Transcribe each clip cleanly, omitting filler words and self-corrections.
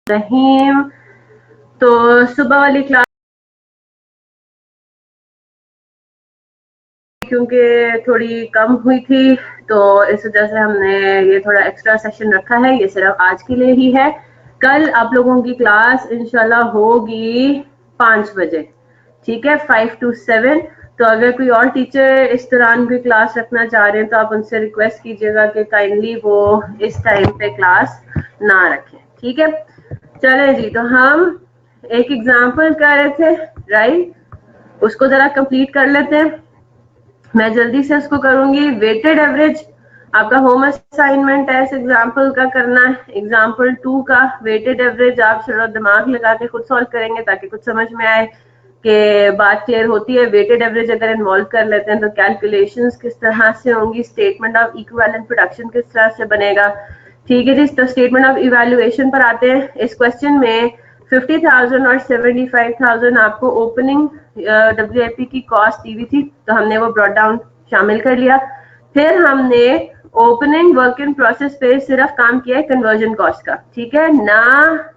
रहीम। तो सुबह वाली क्लास क्योंकि थोड़ी कम हुई थी तो इस वजह से हमने ये थोड़ा एक्स्ट्रा सेशन रखा है। ये सिर्फ आज के लिए ही है। कल आप लोगों की क्लास इंशाल्लाह होगी 5 बजे, ठीक है, 5 to 7। तो अगर कोई और टीचर इस दौरान कोई क्लास रखना चाह रहे हैं तो आप उनसे रिक्वेस्ट कीजिएगा कि काइंडली वो इस टाइम पे क्लास ना रखें, ठीक है। चलें जी, तो हम एक एग्जाम्पल कर रहे थे, राइट, उसको जरा कंप्लीट कर लेते हैं। मैं जल्दी से उसको करूंगी। वेटेड एवरेज आपका होम असाइनमेंट है इस एग्जाम्पल का करना है। एग्जाम्पल 2 का वेटेड एवरेज आप थोड़ा दिमाग लगा के खुद सॉल्व करेंगे ताकि कुछ समझ में आए कि बात क्लियर होती है। वेटेड एवरेज अगर इन्वॉल्व कर लेते हैं तो कैलकुलेशंस किस तरह से होंगी, स्टेटमेंट ऑफ इक्विवेलेंट प्रोडक्शन किस तरह से बनेगा, ठीक है जी। तो स्टेटमेंट ऑफ इवैल्यूएशन पर आते हैं। इस क्वेश्चन में 50,000 और 75,000 आपको ओपनिंग WIP की कॉस्ट दी हुई थी, तो हमने वो ब्रॉट डाउन शामिल कर लिया। फिर हमने ओपनिंग वर्क इन प्रोसेस पे सिर्फ काम किया है कन्वर्जन कॉस्ट का, ठीक है ना।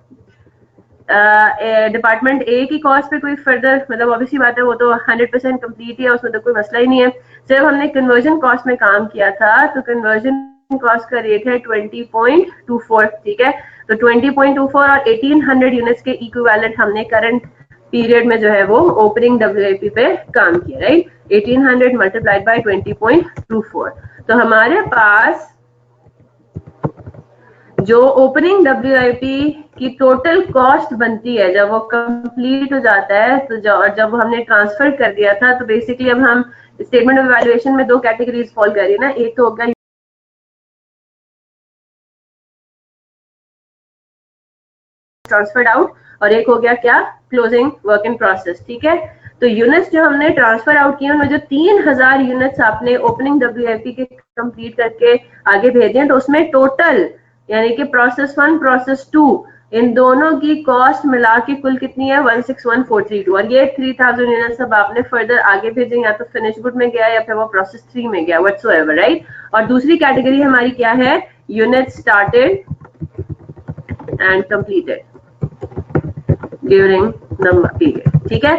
डिपार्टमेंट ए की कॉस्ट पे कोई फर्दर, मतलब ऑब्वियसली बात है, वो तो 100% कंप्लीट है, उसमें तो कोई मसला ही नहीं है। सिर्फ हमने कन्वर्जन कॉस्ट में काम किया था, तो कन्वर्जन कॉस्ट का रेट है 20.24, ठीक है। तो 20.24 और 1800 यूनिट्स के इक्विवेलेंट हमने करंट पीरियड में जो है वो ओपनिंग WIP पे काम किया, राइट। 1800 मल्टीप्लाइड बाय 20.24, तो हमारे पास जो ओपनिंग WIP की टोटल कॉस्ट बनती है जब वो कंप्लीट हो जाता है, तो जब हमने ट्रांसफर कर दिया था, तो बेसिकली अब हम स्टेटमेंट ऑफ इवैल्यूएशन में दो कैटेगरीज फॉल कर रही है ना। एक तो होगा ट्रांसफर्ड आउट और एक हो गया क्या, क्लोजिंग वर्क इन प्रोसेस, ठीक है। तो यूनिट्स जो हमने ट्रांसफर आउट किए उनमें जो 3000 यूनिट्स आपने ओपनिंग WIP के कंप्लीट करके आगे भेजे हैं, तो उसमें टोटल यानी कि प्रोसेस 1 प्रोसेस 2 इन दोनों की कॉस्ट मिला के कुल कितनी है, 161,432। और ये 3000 यूनिट्स अब आपने फर्दर आगे भेजे, या तो फिनिश गुड में गया या फिर वो प्रोसेस 3 में गया, व्हाटसोएवर, राइट। और दूसरी कैटेगरी हमारी क्या है, unit started and completed during the period, ठीक है।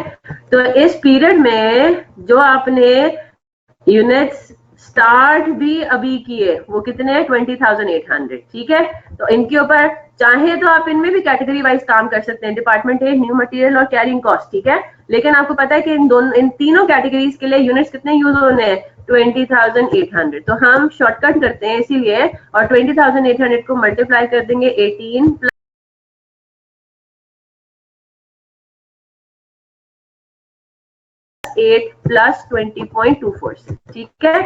तो इस पीरियड में जो आपने यूनिट्स स्टार्ट भी अभी किए वो कितने हैं, 20,800, ठीक है। तो इनके ऊपर चाहे तो आप इनमें भी कैटेगरी वाइज काम कर सकते हैं, डिपार्टमेंट ए, न्यू मटेरियल और कैरिंग कॉस्ट, ठीक है। लेकिन आपको पता है कि इन तीनों कैटेगरीज के लिए यूनिट्स कितने यूज होने हैं, 20,800। तो हम शॉर्टकट करते हैं इसीलिए, और 20,800 को मल्टीप्लाई कर देंगे 18 8 प्लस 20.24 से, ठीक है।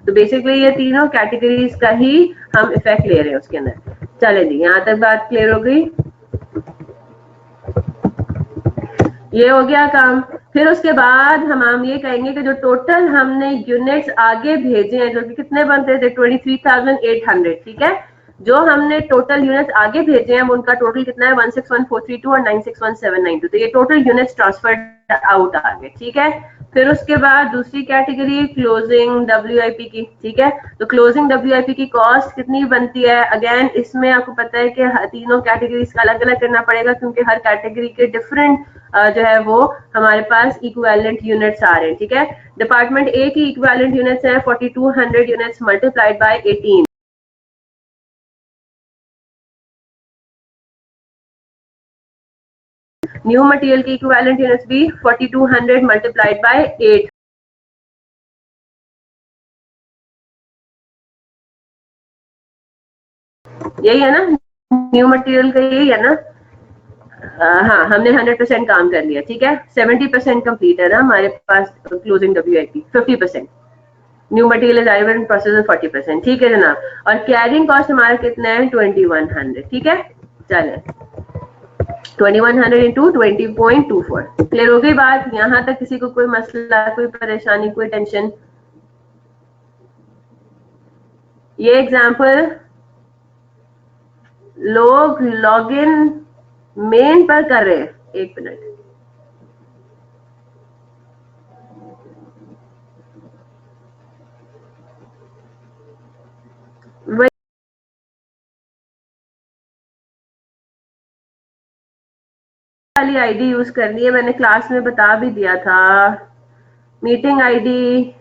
तो बेसिकली ये तीनों कैटेगरीज का ही हम इफेक्ट ले रहे हैं उसके अंदर। चले जी, यहां तक बात क्लियर हो गई। ये हो गया काम। फिर उसके बाद हम ये कहेंगे कि जो टोटल हमने यूनिट्स आगे भेजे हैं, जो कि कितने बनते थे, 23,800, ठीक है। जो हमने टोटल यूनिट्स आगे भेजे हैं उनका टोटल कितना है, 161,432 और 961,792। तो ये टोटल यूनिट्स ट्रांसफर्ड आउट आ गए, ठीक है। फिर उसके बाद दूसरी कैटेगरी क्लोजिंग WIP की, ठीक है। तो क्लोजिंग WIP की कॉस्ट कितनी बनती है, अगेन इसमें आपको पता है कि तीनों कैटेगरीज का अलग अलग करना पड़ेगा, क्योंकि हर कैटेगरी के डिफरेंट जो है वो हमारे पास इक्विवेलेंट यूनिट्स आ रहे हैं, ठीक है। डिपार्टमेंट ए की इक्विवेलेंट यूनिट्स है 4200 units multiplied by 18। New material की इक्विवेलेंट यूनिट्स भी 4200 मल्टीप्लाइड बाय 8। यही है ना, न्यू मटेरियल का यही है ना। हाँ, हमने 100% काम कर लिया, ठीक है। 70% कंप्लीट है ना हमारे पास closing WIP, 50% new material is arrival in process 40%, ठीक है जनाब। और कैरिंग कॉस्ट हमारा कितना है, 2100, ठीक है। चले, 2100 इंटू 20.24, क्लियर हो गई बात। यहां तक किसी को कोई मसला, कोई परेशानी, कोई टेंशन? ये एग्जाम्पल लोग लॉग इन मेन पर कर रहे हैं, एक मिनट। वाली आईडी यूज करनी है, मैंने क्लास में बता भी दिया था। मीटिंग आईडी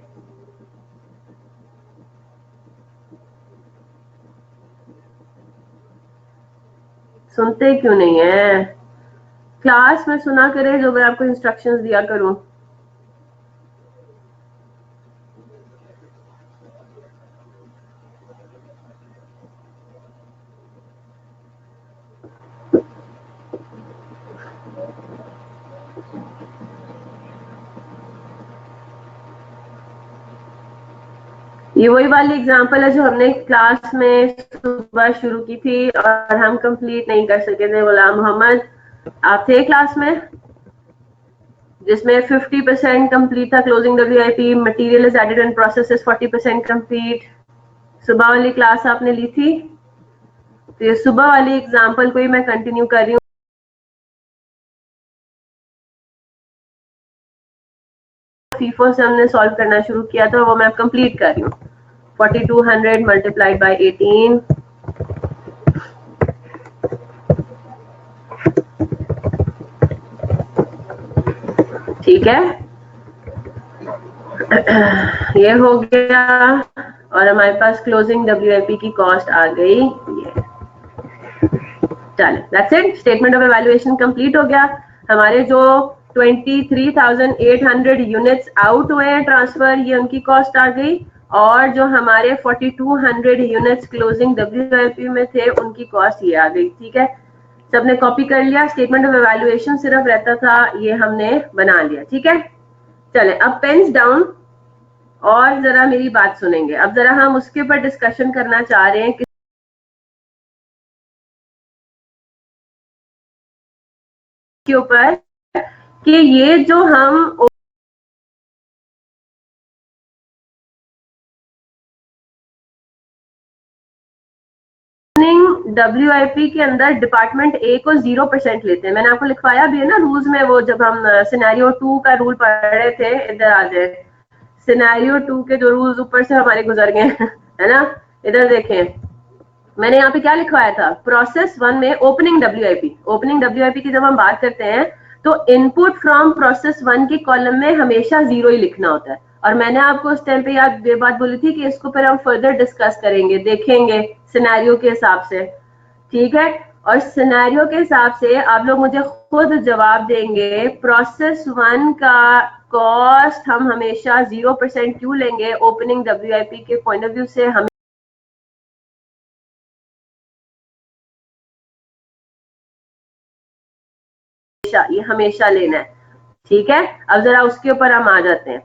सुनते क्यों नहीं है? क्लास में सुना करे जो मैं आपको इंस्ट्रक्शंस दिया करूं। ये वही वाली एग्जांपल है जो हमने क्लास में सुबह शुरू की थी और हम कंप्लीट नहीं कर सके थे। गुलाम मोहम्मद, आप थे क्लास में जिसमें 50% कंप्लीट था closing WIP, material is added and process is 40% complete. सुबह वाली क्लास आपने ली थी, तो ये सुबह वाली एग्जांपल को ही मैं कंटिन्यू कर रही हूँ। फीफो से हमने सॉल्व करना शुरू किया था, वो मैं कंप्लीट कर रही हूँ। 4200 मल्टीप्लाइड बाय 18, ठीक है। ये हो गया और हमारे पास क्लोजिंग WIP की कॉस्ट आ गई ये। चले, that's it. Statement of evaluation complete हो गया। हमारे जो 23,800 यूनिट्स आउट हुए हैं ट्रांसफर, ये उनकी कॉस्ट आ गई, और जो हमारे 4200 यूनिट्स क्लोजिंग WIP में थे उनकी कॉस्ट ये आ गई, ठीक है। सबने कॉपी कर लिया। स्टेटमेंट ऑफ एवेल्युएशन सिर्फ रहता था, ये हमने बना लिया, ठीक है। चले, अब पेन्स डाउन और जरा मेरी बात सुनेंगे। अब जरा हम उसके ऊपर डिस्कशन करना चाह रहे हैं के ऊपर कि ये जो हम WIP के अंदर डिपार्टमेंट ए को 0% लेते हैं। मैंने आपको लिखवाया भी है ना रूल्स में, वो जब हम सिनेरियो 2 का रूल पढ़ रहे थे। इधर आ जाए, सिनेरियो 2 के जो रूल्स ऊपर से हमारे गुजर गए है ना। इधर देखें, मैंने यहाँ पे क्या लिखवाया था। प्रोसेस 1 में ओपनिंग WIP की जब हम बात करते हैं तो इनपुट फ्रॉम प्रोसेस 1 के कॉलम में हमेशा 0 ही लिखना होता है। और मैंने आपको उस टाइम पे याद ये बात बोली थी कि इसको फिर हम फर्दर डिस्कस करेंगे, देखेंगे सिनेरियो के हिसाब से, ठीक है। और सिनेरियो के हिसाब से आप लोग मुझे खुद जवाब देंगे, प्रोसेस 1 का कॉस्ट हम हमेशा 0% क्यों लेंगे ओपनिंग WIP के पॉइंट ऑफ व्यू से। हम ये हमेशा लेना है, ठीक है। अब जरा उसके ऊपर हम आ जाते हैं।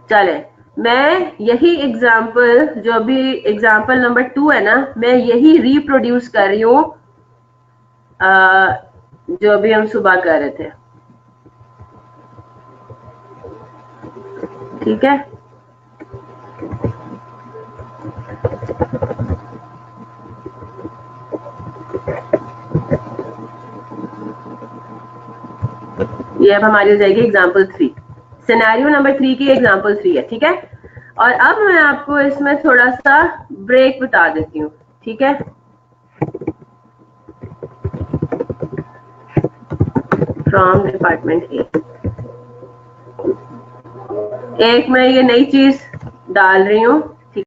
चले, मैं यही एग्जाम्पल, जो अभी एग्जाम्पल नंबर 2 है ना, मैं यही रिप्रोड्यूस कर रही हूँ जो अभी हम सुबह कर रहे थे, ठीक है। ये अब हमारी हो जाएगी एग्जाम्पल 3, सिनेरियो नंबर 3 की एग्जाम्पल 3 है, ठीक है। और अब मैं आपको इसमें थोड़ा सा ब्रेक बता देती हूँ, ठीक है। फ्रॉम डिपार्टमेंट ए, एक मैं ये नई चीज डाल रही हूँ, ठीक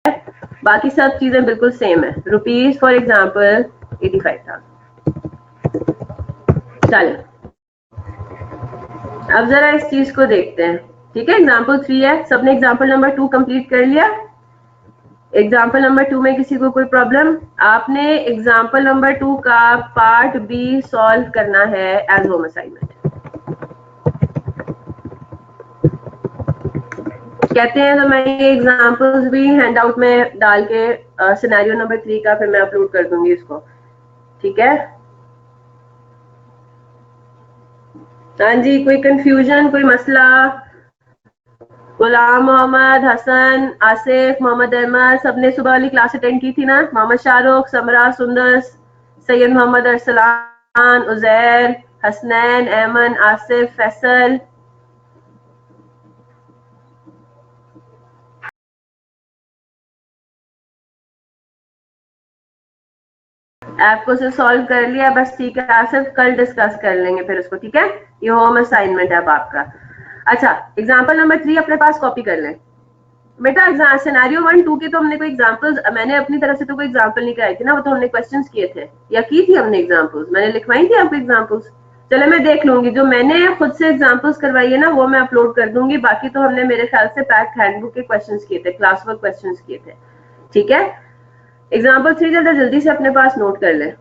है। बाकी सब चीजें बिल्कुल सेम है। Rupees for example 85,000। चलो, अब जरा इस चीज को देखते हैं, ठीक है। एग्जाम्पल 3 है, सबने एग्जाम्पल नंबर 2 कंप्लीट कर लिया। एग्जाम्पल नंबर 2 में किसी को कोई प्रॉब्लम? आपने एग्जाम्पल नंबर 2 का पार्ट बी सॉल्व करना है एज होम असाइनमेंट। कहते हैं तो मैं ये एग्जाम्पल्स भी हैंडआउट में डाल के सिनेरियो नंबर 3 का फिर मैं अपलोड कर दूंगी इसको, ठीक है। हाँ जी, कोई कंफ्यूजन, कोई मसला? गुलाम मोहम्मद, हसन, आसिफ, मोहम्मद अहमद, सबने सुबह वाली क्लास अटेंड की थी ना? मोहम्मद शाहरुख, समरा, सुंदस, सैयद मोहम्मद अरसलान, उजैर, हसनैन, एमन, आसिफ, फैसल, आपको से सॉल्व कर लिया बस, ठीक है, आप सिर्फ कल डिस्कस कर लेंगे फिर उसको, ठीक है। ये होम असाइनमेंट है अब आपका। अच्छा, एग्जाम्पल नंबर 3 अपने पास कॉपी कर लें बेटा। सिनेरियो 1 2 के तो हमने कोई एग्जांपल्स, मैंने अपनी तरफ से तो कोई एग्जांपल नहीं कराई थी ना, वो तो हमने क्वेश्चंस किए थे या की थी हमने एग्जांपल्स, मैंने लिखवाई थी आपको एग्जांपल्स। चलो मैं देख लूंगी, जो मैंने खुद से एग्जांपल्स करवाई है ना वो मैं अपलोड कर दूंगी, बाकी तो हमने मेरे ख्याल से पैक्ड हैंडबुक के क्वेश्चंस किए थे, क्लास वर्क क्वेश्चंस किए थे, ठीक है। एग्जाम्पल 3 जल्दी जल्दी से अपने पास नोट कर ले।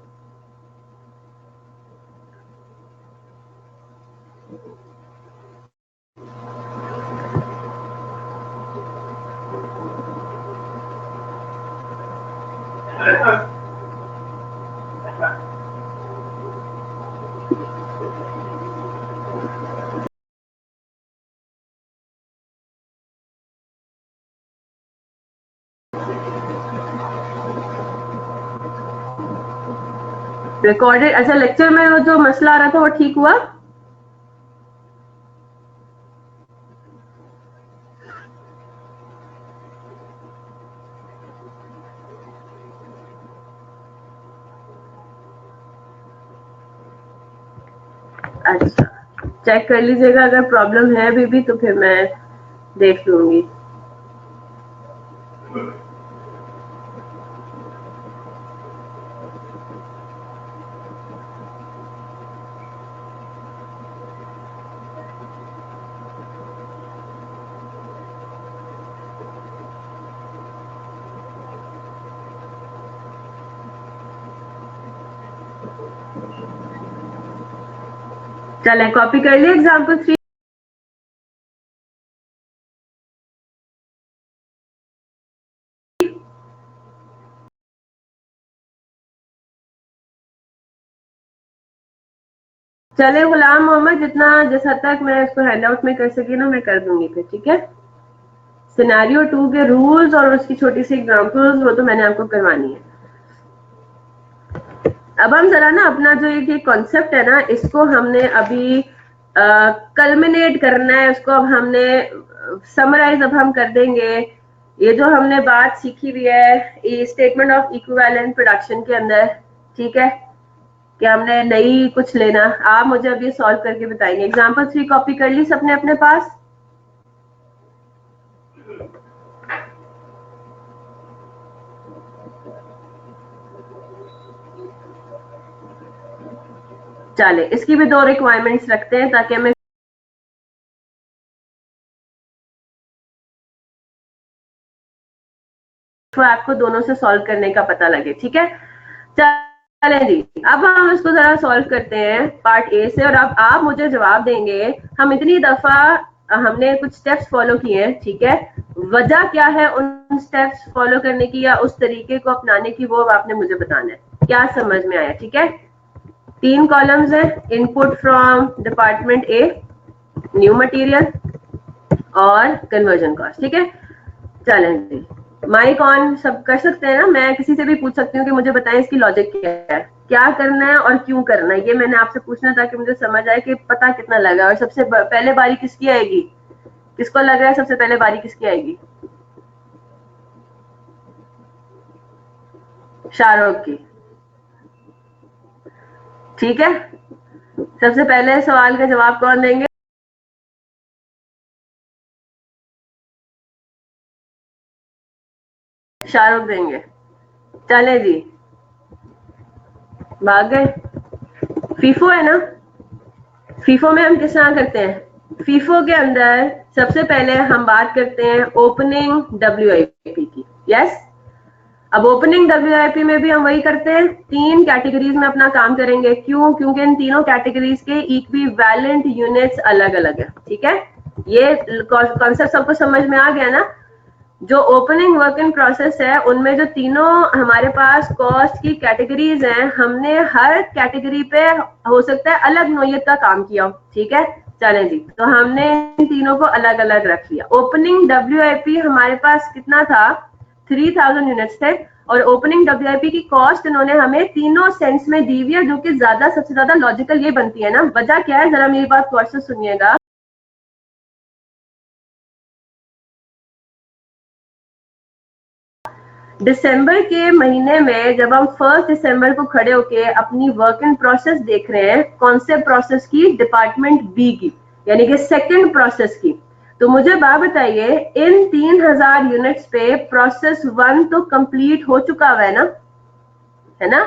रिकॉर्डेड, अच्छा लेक्चर में वो जो मसला आ रहा था वो ठीक हुआ? अच्छा, चेक कर लीजिएगा, अगर प्रॉब्लम है अभी भी तो फिर मैं देख लूंगी। चले कॉपी कर लिए एग्जाम्पल 3। चले गुलाम मोहम्मद, जितना जिस हद तक मैं इसको हैंड आउट में कर सकी ना मैं कर दूंगी फिर, ठीक है। सिनेरियो 2 के रूल्स और उसकी छोटी सी एग्जांपल्स वो तो मैंने आपको करवानी है। अब हम जरा ना अपना जो ये कॉन्सेप्ट है ना इसको हमने अभी कल्मिनेट करना है, उसको अब हमने समराइज अब हम कर देंगे। ये जो हमने बात सीखी हुई है ये स्टेटमेंट ऑफ इक्विवेलेंट प्रोडक्शन के अंदर, ठीक है, कि हमने नई कुछ लेना, आप मुझे अब ये सॉल्व करके बताएंगे। एग्जाम्पल 3 कॉपी कर ली सबने अपने पास? चले इसकी भी 2 रिक्वायरमेंट्स रखते हैं ताकि हमें तो आपको दोनों से सॉल्व करने का पता लगे, ठीक है। चलें जी, अब हम इसको जरा सॉल्व करते हैं पार्ट ए से, और अब आप मुझे जवाब देंगे। हम इतनी दफा हमने कुछ स्टेप्स फॉलो किए हैं, ठीक है, वजह क्या है उन स्टेप्स फॉलो करने की या उस तरीके को अपनाने की, वो आपने मुझे बताना है। क्या समझ में आया? ठीक है, 3 कॉलम्स है, input from department A, new material और कन्वर्जन कॉस्ट, ठीक है। चलें जी, माइक ऑन सब कर सकते हैं ना, मैं किसी से भी पूछ सकती हूँ कि मुझे बताएं इसकी लॉजिक क्या है, क्या करना है और क्यों करना है, ये मैंने आपसे पूछना था कि मुझे समझ आए कि पता कितना लगा। और सबसे पहले बारी किसकी आएगी? किसको लग रहा है सबसे पहले बारी किसकी आएगी? शाहरुख की, ठीक है। सबसे पहले सवाल का जवाब कौन देंगे? शाहरुख देंगे। चले जी, भाग गए। फीफो है ना, फीफो में हम किस तरह करते हैं? फीफो के अंदर सबसे पहले हम बात करते हैं ओपनिंग WIP की, यस। अब ओपनिंग WIP में भी हम वही करते हैं, 3 कैटेगरीज में अपना काम करेंगे। क्यों? क्योंकि इन तीनों कैटेगरीज के इक्विवेलेंट यूनिट्स अलग अलग है, ठीक है। ये कॉन्सेप्ट सबको समझ में आ गया ना? जो ओपनिंग वर्क इन प्रोसेस है उनमें जो तीनों हमारे पास कॉस्ट की कैटेगरीज हैं, हमने हर कैटेगरी पे हो सकता है अलग नोयत का काम किया हो, ठीक है। चलें जी, तो हमने इन तीनों को अलग अलग रख लिया। ओपनिंग WIP हमारे पास कितना था? 3000 यूनिट्स थे, और ओपनिंग WIP की कॉस्ट इन्होंने हमें तीनों सेंस में दी हुई है, जो कि ज्यादा सबसे ज्यादा लॉजिकल ये बनती है ना। वजह क्या है, जरा मेरी बात गौर से सुनिएगा। दिसंबर के महीने में जब हम 1 दिसंबर को खड़े होके अपनी वर्क इन प्रोसेस देख रहे हैं, कौन से प्रोसेस की? डिपार्टमेंट बी की, यानी कि सेकंड प्रोसेस की। तो मुझे बात बताइए, इन 3000 यूनिट्स पे प्रोसेस 1 तो कंप्लीट हो चुका हुआ है ना?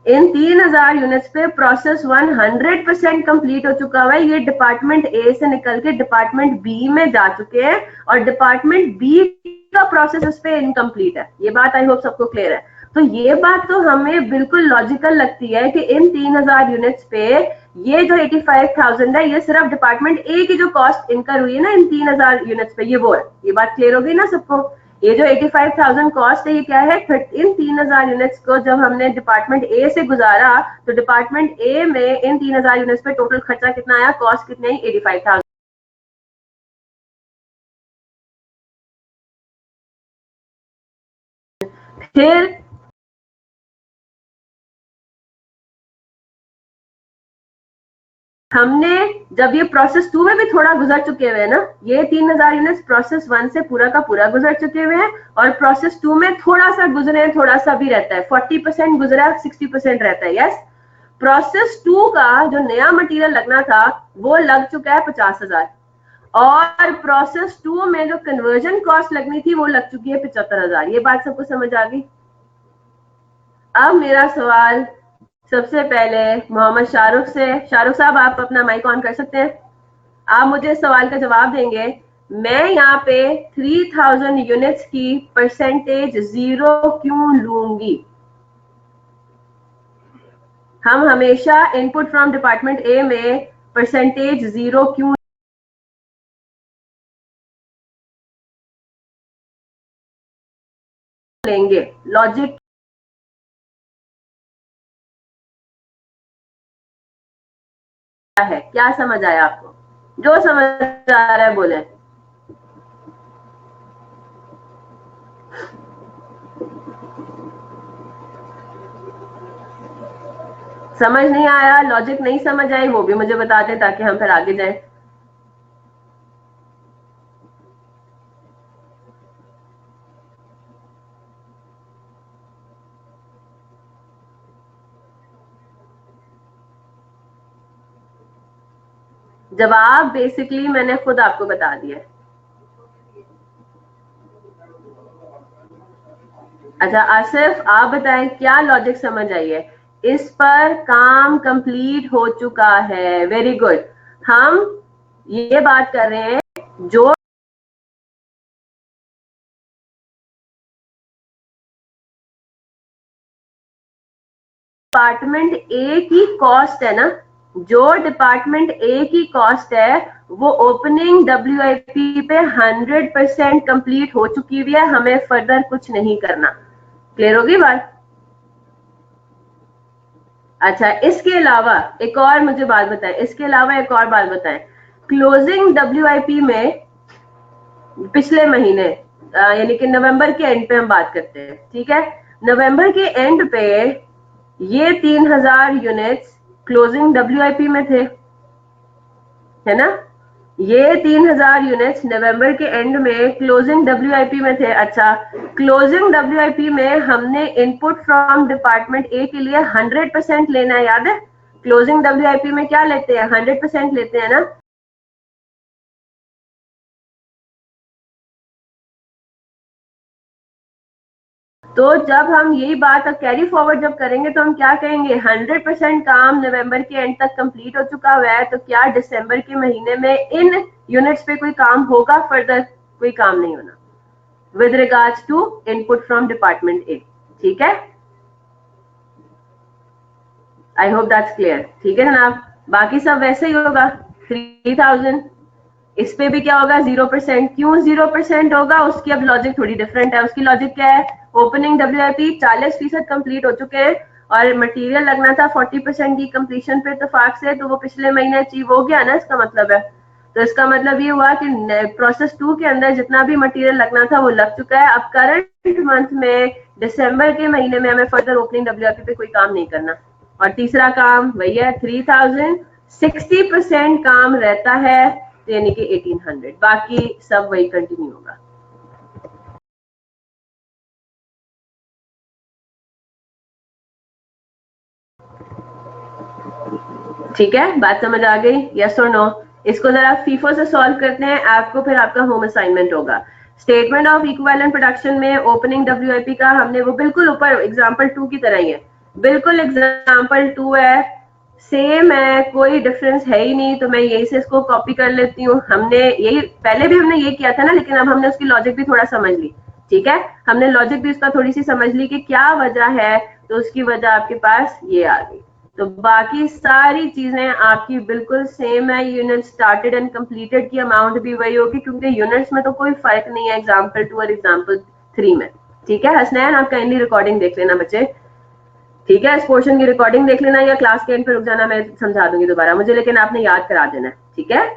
इन 3000 यूनिट्स पे प्रोसेस 100% कंप्लीट हो चुका हुआ है। ये डिपार्टमेंट ए से निकल के डिपार्टमेंट बी में जा चुके हैं और डिपार्टमेंट बी का प्रोसेस उस पे इनकम्प्लीट है। ये बात आई होप सबको क्लियर है। तो ये बात तो हमें बिल्कुल लॉजिकल लगती है कि इन 3000 यूनिट्स पे ये जो 85,000 है, ये सिर्फ डिपार्टमेंट ए की जो कॉस्ट इनकर हुई है ना इन 3000 यूनिट्स पे, ये वो है। ये बात क्लियर हो गई ना सबको? ये जो 85,000 कॉस्ट है, ये क्या है? इन 3000 यूनिट्स को जब हमने डिपार्टमेंट ए से गुजारा तो डिपार्टमेंट ए में इन 3000 यूनिट्स पे टोटल खर्चा कितना आया, कॉस्ट कितनी आई? 85,000। फिर हमने जब ये प्रोसेस 2 में भी थोड़ा गुजर चुके हुए हैं ना, ये 3000 यूनिट्स प्रोसेस 1 से पूरा का पूरा गुजर चुके हुए हैं और प्रोसेस 2 में थोड़ा सा गुजरे हैं, थोड़ा सा भी रहता है, 40% गुजरा है, 60% रहता है। यस, प्रोसेस 2 का जो नया मटेरियल लगना था वो लग चुका है 50,000 और प्रोसेस 2 में जो कन्वर्जन कॉस्ट लगनी थी वो लग चुकी है 75,000। ये बात सबको समझ आ गई? अब मेरा सवाल सबसे पहले मोहम्मद शाहरुख से। शाहरुख साहब, आप अपना माइक ऑन कर सकते हैं? आप मुझे सवाल का जवाब देंगे। मैं यहाँ पे 3000 यूनिट्स की परसेंटेज 0 क्यों लूंगी? हम हमेशा इनपुट फ्रॉम डिपार्टमेंट ए में परसेंटेज 0 क्यों लेंगे? लॉजिक क्या है? क्या समझ आया आपको? जो समझ आ रहा है बोले। समझ नहीं आया, लॉजिक नहीं समझ आई, वो भी मुझे बता दें ताकि हम फिर आगे जाएं। जवाब बेसिकली मैंने खुद आपको बता दिया। अच्छा आसिफ, आप बताएं क्या लॉजिक समझ आई है? इस पर काम कंप्लीट हो चुका है, वेरी गुड। हम ये बात कर रहे हैं जो डिपार्टमेंट ए की कॉस्ट है ना, जो डिपार्टमेंट ए की कॉस्ट है वो ओपनिंग WIP पे 100% कंप्लीट हो चुकी हुई है, हमें फर्दर कुछ नहीं करना। क्लियर होगी बात? अच्छा, इसके अलावा एक और मुझे बात बताएं, इसके अलावा एक और बात बताएं। क्लोजिंग WIP में पिछले महीने यानी कि नवंबर के एंड पे हम बात करते हैं, ठीक है? नवंबर के एंड पे ये 3000 यूनिट्स क्लोजिंग WIP में थे, है ना? ये 3000 यूनिट्स नवंबर के एंड में क्लोजिंग WIP में थे। अच्छा, क्लोजिंग WIP में हमने इनपुट फ्रॉम डिपार्टमेंट ए के लिए 100% लेना है, याद है? क्लोजिंग WIP में क्या लेते हैं? 100% लेते हैं ना? तो जब हम यही बात अब कैरी फॉरवर्ड जब करेंगे तो हम क्या कहेंगे? 100% काम नवंबर के एंड तक कंप्लीट हो चुका हुआ है, तो क्या दिसंबर के महीने में इन यूनिट्स पे कोई काम होगा? फर्दर कोई काम नहीं होना with regards to input from department A. ठीक है, आई होप दैट्स क्लियर। ठीक है जनाब, बाकी सब वैसे ही होगा। 3000 इस पे भी क्या होगा? 0%। क्यों 0% होगा? उसकी अब लॉजिक थोड़ी डिफरेंट है। उसकी लॉजिक क्या है? ओपनिंग WIP 40% कंप्लीट हो चुके हैं और मटेरियल लगना था 40% की कंप्लीशन पे इत्तेफाक से, तो वो पिछले महीने अचीव हो गया ना, इसका मतलब है। तो इसका मतलब ये हुआ कि प्रोसेस 2 के अंदर जितना भी मटेरियल लगना था वो लग चुका है। अब करंट मंथ में दिसंबर के महीने में हमें फर्दर ओपनिंग WIP पे कोई काम नहीं करना। और तीसरा काम वही है, 3000 60% काम रहता है, यानी कि 1800, बाकी सब वही कंटिन्यू होगा। ठीक है, बात समझ आ गई? यस और नो? इसको जरा फीफो से सॉल्व करते हैं, आपको फिर आपका होम असाइनमेंट होगा। स्टेटमेंट ऑफ इक्विवेलेंट प्रोडक्शन में ओपनिंग डब्ल्यूआईपी का हमने वो बिल्कुल ऊपर एग्जांपल 2 की तरह ही है, बिल्कुल एग्जांपल 2 है, सेम है, कोई डिफरेंस है ही नहीं। तो मैं यही से इसको कॉपी कर लेती हूँ। हमने यही पहले भी हमने ये किया था ना, लेकिन अब हमने उसकी लॉजिक भी थोड़ा समझ ली। ठीक है, हमने लॉजिक भी उसका थोड़ी सी समझ ली कि क्या वजह है, तो उसकी वजह आपके पास ये आ गई। तो बाकी सारी चीजें आपकी बिल्कुल सेम है। यूनिट स्टार्टेड एंड कंप्लीटेड की अमाउंट भी वही होगी, क्योंकि यूनिट्स में तो कोई फर्क नहीं है एग्जाम्पल 2 और एग्जाम्पल 3 में। ठीक है हसनैन, आप काइंडली रिकॉर्डिंग देख लेना बच्चे। ठीक है, इस पोर्शन की रिकॉर्डिंग देख लेना या क्लास के एंड पे रुक जाना, मैं समझा दूंगी दोबारा मुझे, लेकिन आपने याद करा देना। ठीक है,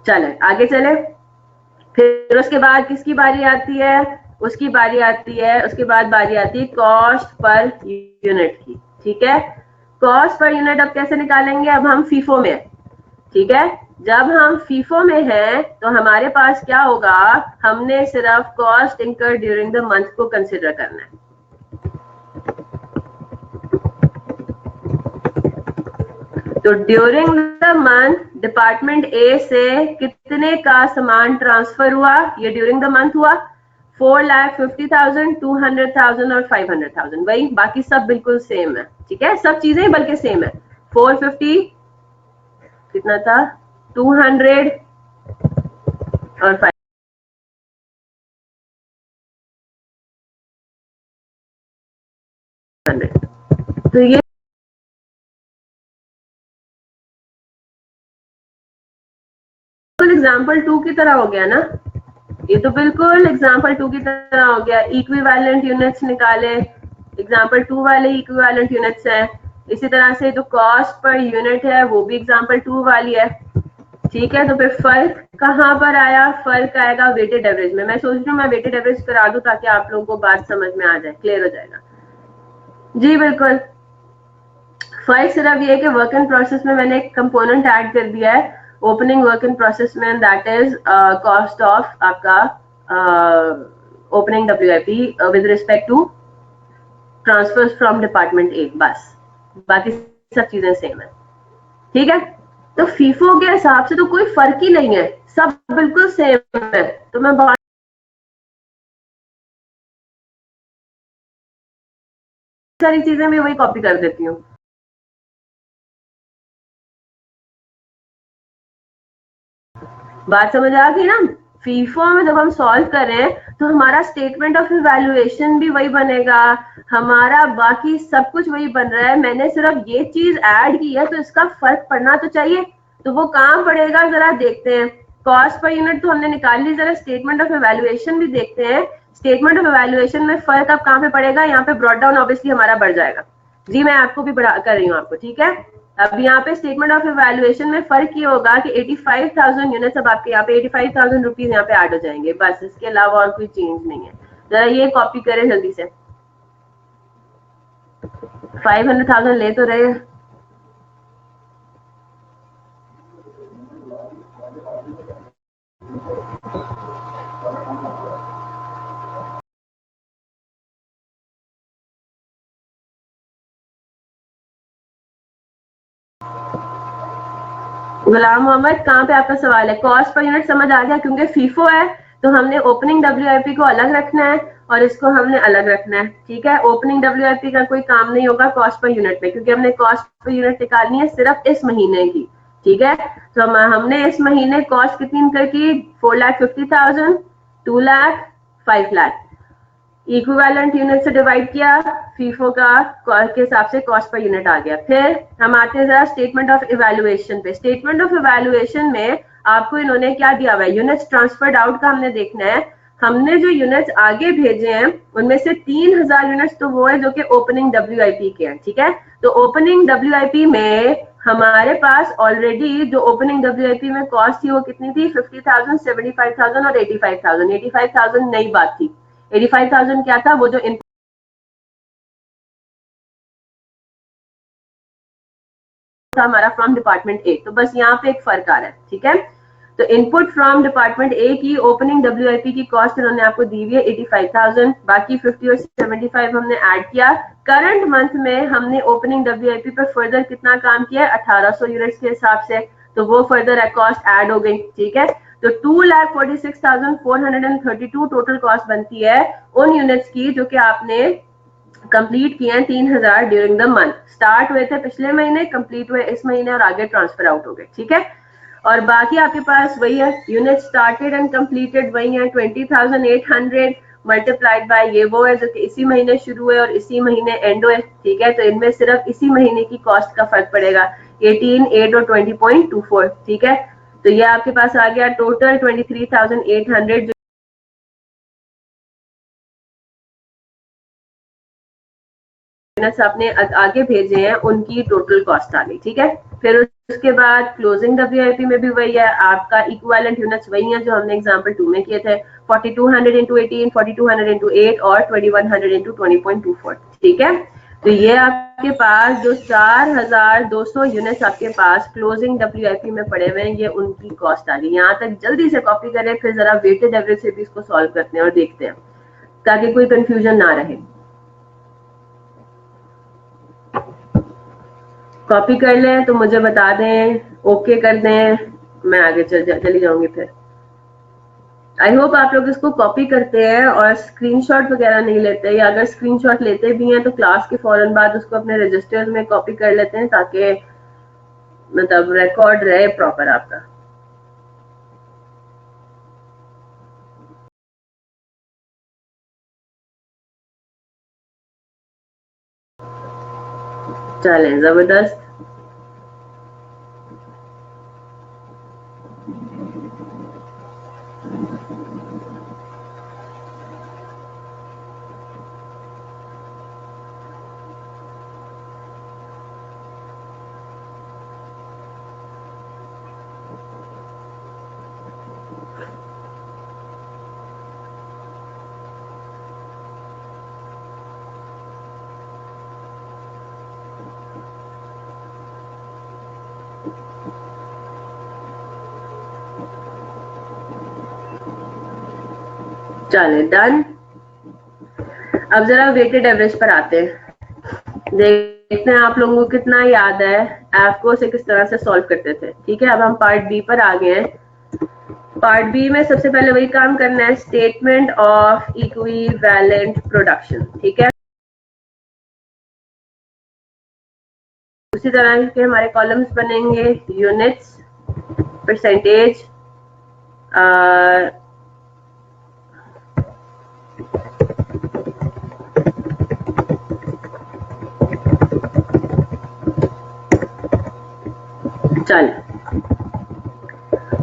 चले आगे चले। फिर उसके बाद किसकी बारी आती है? उसकी बारी आती है, उसके बाद बारी आती है कॉस्ट पर यूनिट की। ठीक है, कॉस्ट पर यूनिट अब कैसे निकालेंगे? अब हम फीफो में है। ठीक है, जब हम फीफो में हैं तो हमारे पास क्या होगा? हमने सिर्फ cost incur during the month को कंसिडर करना है। तो during the month department A से कितने का सामान ट्रांसफर हुआ? ये ड्यूरिंग द मंथ हुआ 4,50,000, 200,000 और 500,000। वही, बाकी सब बिल्कुल सेम है। ठीक है, सब चीजें बल्कि सेम है। 450 कितना था, 200 और 500। तो ये एग्जाम्पल 2 की तरह हो गया ना, ये तो बिल्कुल एग्जाम्पल 2 की तरह हो गया। इक्विवेलेंट यूनिट्स निकाले, एग्जाम्पल 2 वाले इक्विवेलेंट यूनिट्स हैं। इसी तरह से जो कॉस्ट पर यूनिट है वो भी एग्जाम्पल 2 वाली है। ठीक है, तो फिर फर्क कहाँ पर आया? फर्क आएगा वेटेड एवरेज में। मैं सोच रही हूँ मैं वेटेड एवरेज करा दूं ताकि आप लोगों को बात समझ में आ जाए, क्लियर हो जाएगा। जी बिल्कुल, फर्क सिर्फ ये है कि वर्क इन प्रोसेस में मैंने एक कंपोनेंट ऐड कर दिया है ओपनिंग वर्क इन प्रोसेस में, दैट इज कॉस्ट ऑफ आपका opening WIP with respect to transfers from department A, बस बाकी सब चीजें सेम है। ठीक है, तो फीफो के हिसाब से तो कोई फर्क ही नहीं है, सब बिल्कुल सेम है। तो मैं बहुत सारी चीजें भी वही कॉपी कर देती हूँ। बात समझ आ गई ना? फीफो में जब हम सॉल्व कर रहे हैं तो हमारा स्टेटमेंट ऑफ इवैल्यूएशन भी वही बनेगा, हमारा बाकी सब कुछ वही बन रहा है। मैंने सिर्फ ये चीज ऐड की है, तो इसका फर्क पड़ना तो चाहिए। तो वो कहाँ पड़ेगा जरा देखते हैं। कॉस्ट पर यूनिट तो हमने निकाल ली, जरा स्टेटमेंट ऑफ इवैल्यूएशन भी देखते हैं। स्टेटमेंट ऑफ इवैल्यूएशन में फर्क अब कहाँ पे पड़ेगा? यहाँ पे ब्रॉड डाउन ऑब्वियसली हमारा बढ़ जाएगा। जी मैं आपको भी बढ़ा कर रही हूँ आपको। ठीक है, अब यहाँ पे स्टेटमेंट ऑफ इवैल्यूएशन में फर्क ये होगा कि 85,000 यूनिट्स अब आपके यहाँ पे 85,000 रुपीज यहाँ पे ऐड हो जाएंगे, बस इसके अलावा और कोई चेंज नहीं है। जरा ये कॉपी करें जल्दी से। 500,000 ले तो रहे। गुलाम मोहम्मद, कहाँ पे आपका सवाल है? कॉस्ट पर यूनिट समझ आ गया, क्योंकि फीफो है तो हमने ओपनिंग डब्ल्यूआईपी को अलग रखना है और इसको हमने अलग रखना है। ठीक है, ओपनिंग डब्ल्यूआईपी का कोई काम नहीं होगा कॉस्ट पर यूनिट में, क्योंकि हमने कॉस्ट पर यूनिट निकालनी है सिर्फ इस महीने की। ठीक है, तो हमने इस महीने कॉस्ट कितनी इनकर की? 4,50,000, 2,00,000, 5,00,000। इक्विवेलेंट यूनिट से डिवाइड किया, फीफो का के हिसाब से कॉस्ट पर यूनिट आ गया। फिर हम आते हैं जरा स्टेटमेंट ऑफ इवैल्यूएशन पे। स्टेटमेंट ऑफ इवैल्यूएशन में आपको इन्होंने क्या दिया हुआ है? यूनिट्स ट्रांसफर्ड आउट का हमने देखना है। हमने जो यूनिट्स आगे भेजे हैं उनमें से 3,000 यूनिट्स तो वो है जो कि ओपनिंग डब्ल्यूआईपी के हैं। ठीक है, तो ओपनिंग डब्ल्यूआईपी में हमारे पास ऑलरेडी जो ओपनिंग डब्ल्यूआईपी में कॉस्ट थी वो कितनी थी? 50,000, 75,000 और 85,000। 85,000 नई बात थी। 85,000 क्या था? वो जो था हमारा फ्रॉम डिपार्टमेंट ए। तो बस यहाँ पे एक फर्क आ रहा है। ठीक है, तो इनपुट फ्रॉम डिपार्टमेंट ए की ओपनिंग डब्ल्यूआईपी की कॉस्ट उन्होंने आपको दी हुई है 85,000, बाकी 50 और 75 हमने ऐड किया। करंट मंथ में हमने ओपनिंग डब्ल्यूआईपी पर फर्दर कितना काम किया है 1800 यूनिट्स के हिसाब से, तो वो फर्दर कॉस्ट ऐड हो गई। ठीक है, तो 2,46,432 टोटल कॉस्ट बनती है उन यूनिट्स की जो कि आपने कंप्लीट किए हैं 3,000 ड्यूरिंग द मंथ। स्टार्ट हुए थे पिछले महीने, कंप्लीट हुए इस महीने और आगे ट्रांसफर आउट हो गए। ठीक है, और बाकी आपके पास वही है, यूनिट स्टार्टेड एंड कंप्लीटेड वही है 20,800 मल्टीप्लाइड बाय ये वो है जो कि इसी महीने शुरू हुए और इसी महीने एंड हुए। ठीक है, तो इनमें सिर्फ इसी महीने की कॉस्ट का फर्क पड़ेगा 18, 8 और 20.24। ठीक है, तो ये आपके पास आ गया टोटल 23,800 यूनिट्स आपने आगे भेजे हैं उनकी टोटल कॉस्ट आ गई। ठीक है, फिर उसके बाद क्लोजिंग डब्ल्यूआईपी में भी वही है, आपका इक्विवेलेंट यूनिट्स वही है जो हमने एग्जांपल 2 में किए थे 4200 इंटू 18, 4200 इंटू 8 और 2100 इंटू 20.24। ठीक है, तो ये आपके पास जो 4,200 यूनिट्स आपके पास क्लोजिंग डब्ल्यूआईपी में पड़े हुए हैं ये उनकी कॉस्ट आ गई। यहाँ तक जल्दी से कॉपी करें, फिर जरा वेटेड एवरेज से भी इसको सॉल्व करते हैं और देखते हैं ताकि कोई कंफ्यूजन ना रहे। कॉपी कर लें तो मुझे बता दें, ओके कर दें, मैं आगे चली जाऊंगी। फिर आई होप आप लोग इसको कॉपी करते हैं और स्क्रीनशॉट वगैरह नहीं लेते, या अगर स्क्रीनशॉट लेते भी हैं तो क्लास के फौरन बाद उसको अपने रजिस्टर्स में कॉपी कर लेते हैं ताकि मतलब रिकॉर्ड रहे प्रॉपर आपका। चलें, जबरदस्त। चलें, डन। अब जरा वेटेड एवरेज पर आते हैं, देखते हैं आप लोगों को कितना याद है एफको से किस तरह से सॉल्व करते थे। ठीक है, अब हम पार्ट बी पर आ गए हैं। पार्ट बी में सबसे पहले वही काम करना है, स्टेटमेंट ऑफ इक्विवेलेंट प्रोडक्शन। ठीक है, उसी तरह के हमारे कॉलम्स बनेंगे, यूनिट्स, परसेंटेज, चल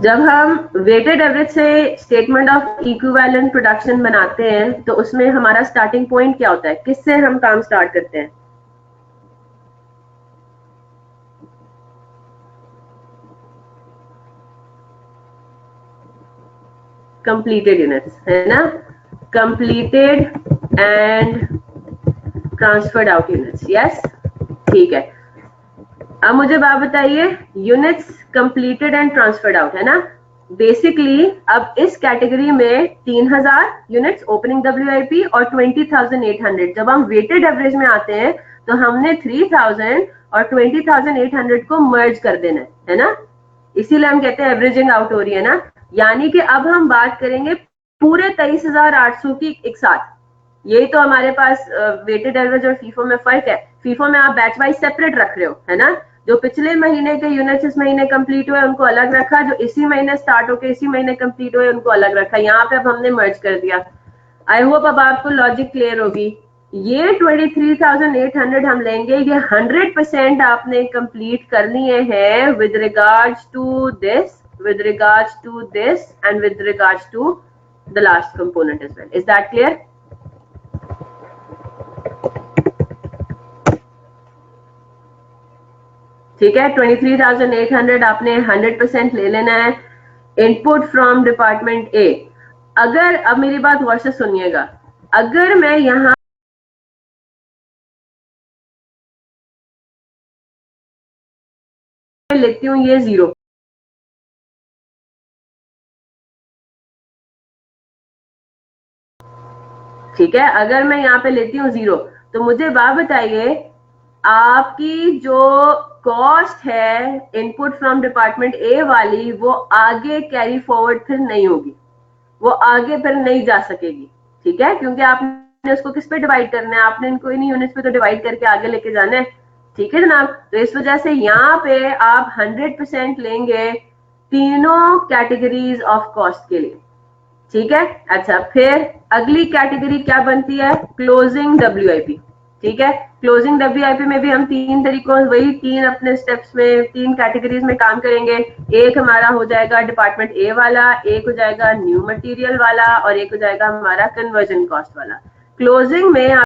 जब हम वेटेड एवरेज से स्टेटमेंट ऑफ इक्विवेलेंट प्रोडक्शन बनाते हैं तो उसमें हमारा स्टार्टिंग पॉइंट क्या होता है, किससे हम काम स्टार्ट करते हैं? कंप्लीटेड यूनिट्स, है ना, completed and transferred out units. Yes, ठीक है। अब मुझे बात बताइए, units completed and transferred out है ना, बेसिकली अब इस कैटेगरी में 3,000 यूनिट्स ओपनिंग डब्ल्यूआईपी और 20,800। जब हम वेटेड एवरेज में आते हैं तो हमने 3,000 और 20,800 को मर्ज कर देना है ना, इसीलिए हम कहते हैं एवरेजिंग आउट हो रही है ना। यानी कि अब हम बात करेंगे पूरे 23,800 की एक साथ। यही तो हमारे पास वेटेड एवरेज और फीफो में फर्क है। फीफो में आप बैच वाइज सेपरेट रख रहे हो, है ना, जो पिछले महीने के यूनिट्स इस महीने कंप्लीट हुए उनको अलग रखा, जो इसी महीने स्टार्ट होके इसी महीने कंप्लीट हुए उनको अलग रखा। यहाँ पे अब हमने मर्ज कर दिया। आई होप अब आपको लॉजिक क्लियर होगी। ये 23,800 हम लेंगे, ये 100% आपने कंप्लीट कर लिए हैं with regards to this, with regards to this and with regards to the last component as well. Is that clear? ठीक है, 23,800 आपने 100% ले लेना है इनपुट फ्रॉम डिपार्टमेंट ए। अगर अब मेरी बात गौर से सुनिएगा, अगर मैं यहां लेती हूं ये 0, ठीक है। अगर मैं यहाँ पे लेती हूँ 0, तो मुझे बात बताइए, आपकी जो कॉस्ट है इनपुट फ्रॉम डिपार्टमेंट ए वाली, वो आगे कैरी फॉरवर्ड फिर नहीं होगी, वो आगे फिर नहीं जा सकेगी। ठीक है, क्योंकि आपने उसको किस पे डिवाइड करना है, आपने इनको इन्हीं यूनिट्स पे तो डिवाइड करके आगे लेके जाना है। ठीक है जनाब, तो इस वजह से यहाँ पे आप 100% लेंगे तीनों कैटेगरीज ऑफ कॉस्ट के लिए। ठीक है। अच्छा, फिर अगली कैटेगरी क्या बनती है, क्लोजिंग डब्ल्यूआईपी। ठीक है, क्लोजिंग डब्ल्यूआईपी में भी हम तीन तरीकों, वही तीन अपने स्टेप्स में, तीन कैटेगरीज में काम करेंगे। एक हमारा हो जाएगा डिपार्टमेंट ए वाला, एक हो जाएगा न्यू मटेरियल वाला, और एक हो जाएगा हमारा कन्वर्जन कॉस्ट वाला। क्लोजिंग में आप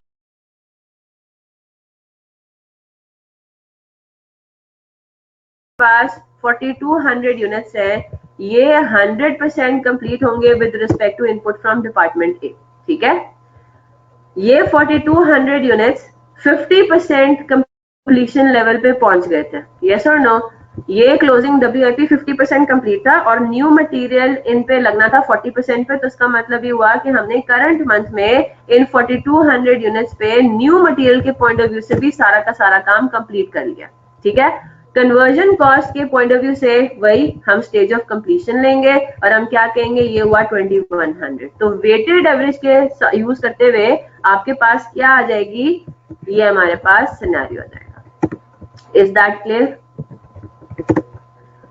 पास 4200 यूनिट्स है, ये 100% कंप्लीट होंगे with respect to input from department A. ठीक है, ये 4200 यूनिट्स 50% कंप्लीशन लेवल पे पहुंच गए थे। यस और नो? ये क्लोजिंग डब्ल्यूआईपी 50% कंप्लीट था और न्यू मटेरियल इन पे लगना था 40% पे। तो इसका मतलब ये हुआ कि हमने करंट मंथ में इन 4200 यूनिट्स पे न्यू मटेरियल के पॉइंट ऑफ व्यू से भी सारा का सारा काम कंप्लीट कर लिया। ठीक है, कन्वर्जन कॉस्ट के पॉइंट ऑफ व्यू से वही हम स्टेज ऑफ कंप्लीशन लेंगे और हम क्या कहेंगे, ये हुआ 2100। तो वेटेड एवरेज के यूज करते हुए आपके पास क्या आ जाएगी, ये हमारे पास सिनेरियो आ जाएगा। Is that clear?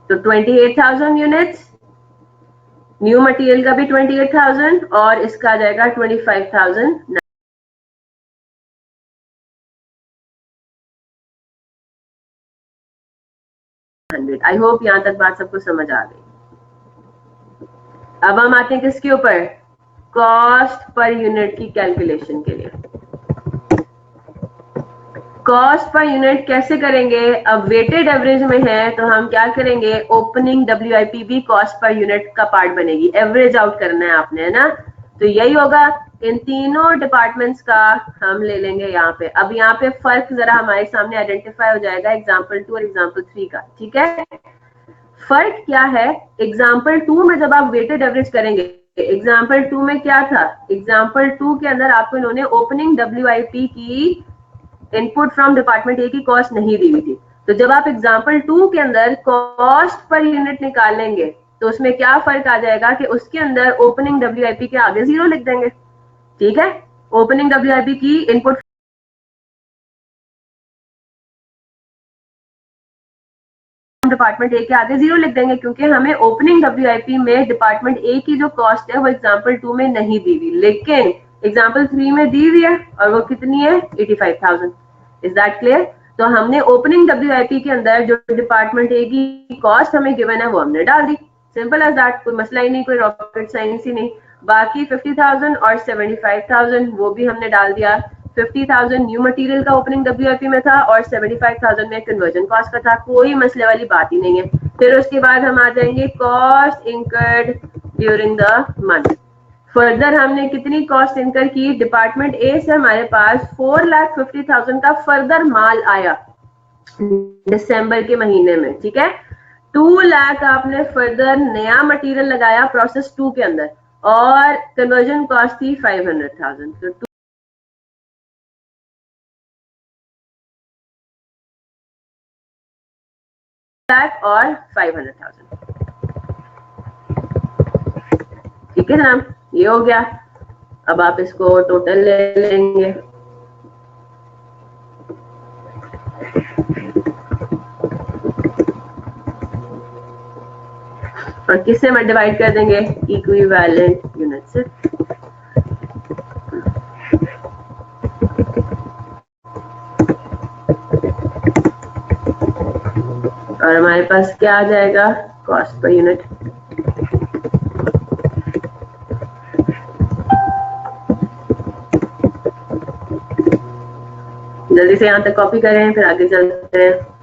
तो 28,000 यूनिट्स, न्यू मटेरियल का भी 28,000 और इसका आ जाएगा 25,000। आई होप यहां तक बात सबको समझ आ गई। अब हम आते हैं किसके ऊपर, कॉस्ट पर यूनिट की कैलकुलेशन के लिए। कॉस्ट पर यूनिट कैसे करेंगे, अब वेटेड एवरेज में है तो हम क्या करेंगे, ओपनिंग डब्ल्यूआईपी भी कॉस्ट पर यूनिट का पार्ट बनेगी। एवरेज आउट करना है आपने, है ना? तो यही होगा, इन तीनों डिपार्टमेंट्स का हम ले लेंगे यहाँ पे। अब यहाँ पे फर्क जरा हमारे सामने आइडेंटिफाई हो जाएगा एग्जाम्पल 2 और एग्जाम्पल 3 का। ठीक है, फर्क क्या है, एग्जाम्पल 2 में जब आप वेटेड एवरेज करेंगे, एग्जाम्पल 2 में क्या था, एग्जाम्पल 2 के अंदर आपको इन्होंने ओपनिंग डब्ल्यूआईपी की इनपुट फ्रॉम डिपार्टमेंट ए की कॉस्ट नहीं दी हुई थी। तो जब आप एग्जाम्पल 2 के अंदर कॉस्ट पर यूनिट निकालेंगे तो उसमें क्या फर्क आ जाएगा कि उसके अंदर ओपनिंग डब्ल्यूआईपी के आगे 0 लिख देंगे। ठीक है, ओपनिंग डब्ल्यूआईपी की इनपुट डिपार्टमेंट ए के आगे 0 लिख देंगे, क्योंकि हमें ओपनिंग डब्ल्यूआईपी में डिपार्टमेंट ए की जो कॉस्ट है वो एग्जाम्पल 2 में नहीं दी हुई, लेकिन एग्जाम्पल 3 में दी हुई है, और वो कितनी है, 85,000। Is that clear? तो हमने ओपनिंग डब्ल्यूआईपी के अंदर जो डिपार्टमेंट ए की कॉस्ट हमें गिवन है वो हमने डाल दी। सिंपल एज दैट, कोई मसला ही नहीं, कोई रॉकेट साइंस ही नहीं। बाकी 50,000 और 75,000 वो भी हमने डाल दिया। 50,000 न्यू मटेरियल का ओपनिंग डब्ल्यूआईपी में था और 75,000 में कन्वर्जन कॉस्ट का था, कोई मसले वाली बात ही नहीं है। फिर उसके बाद हम आ जाएंगे cost incurred during the month. Further हमने कितनी कॉस्ट इनकर की, डिपार्टमेंट ए से हमारे पास 4,50,000 का फर्दर माल आया दिसंबर के महीने में। ठीक है, 2 लाख आपने फर्दर नया मटेरियल लगाया प्रोसेस 2 के अंदर, और कन्वर्जन कॉस्ट थी 500,000। तो 2 लाख और 500,000। ठीक है जनाब, ये हो गया। अब आप इसको टोटल ले लेंगे, और किससे में डिवाइड कर देंगे, इक्विवेलेंट यूनिट से। और हमारे पास क्या आ जाएगा, कॉस्ट पर यूनिट। जल्दी से यहाँ तक कॉपी करें, फिर आगे चलते हैं।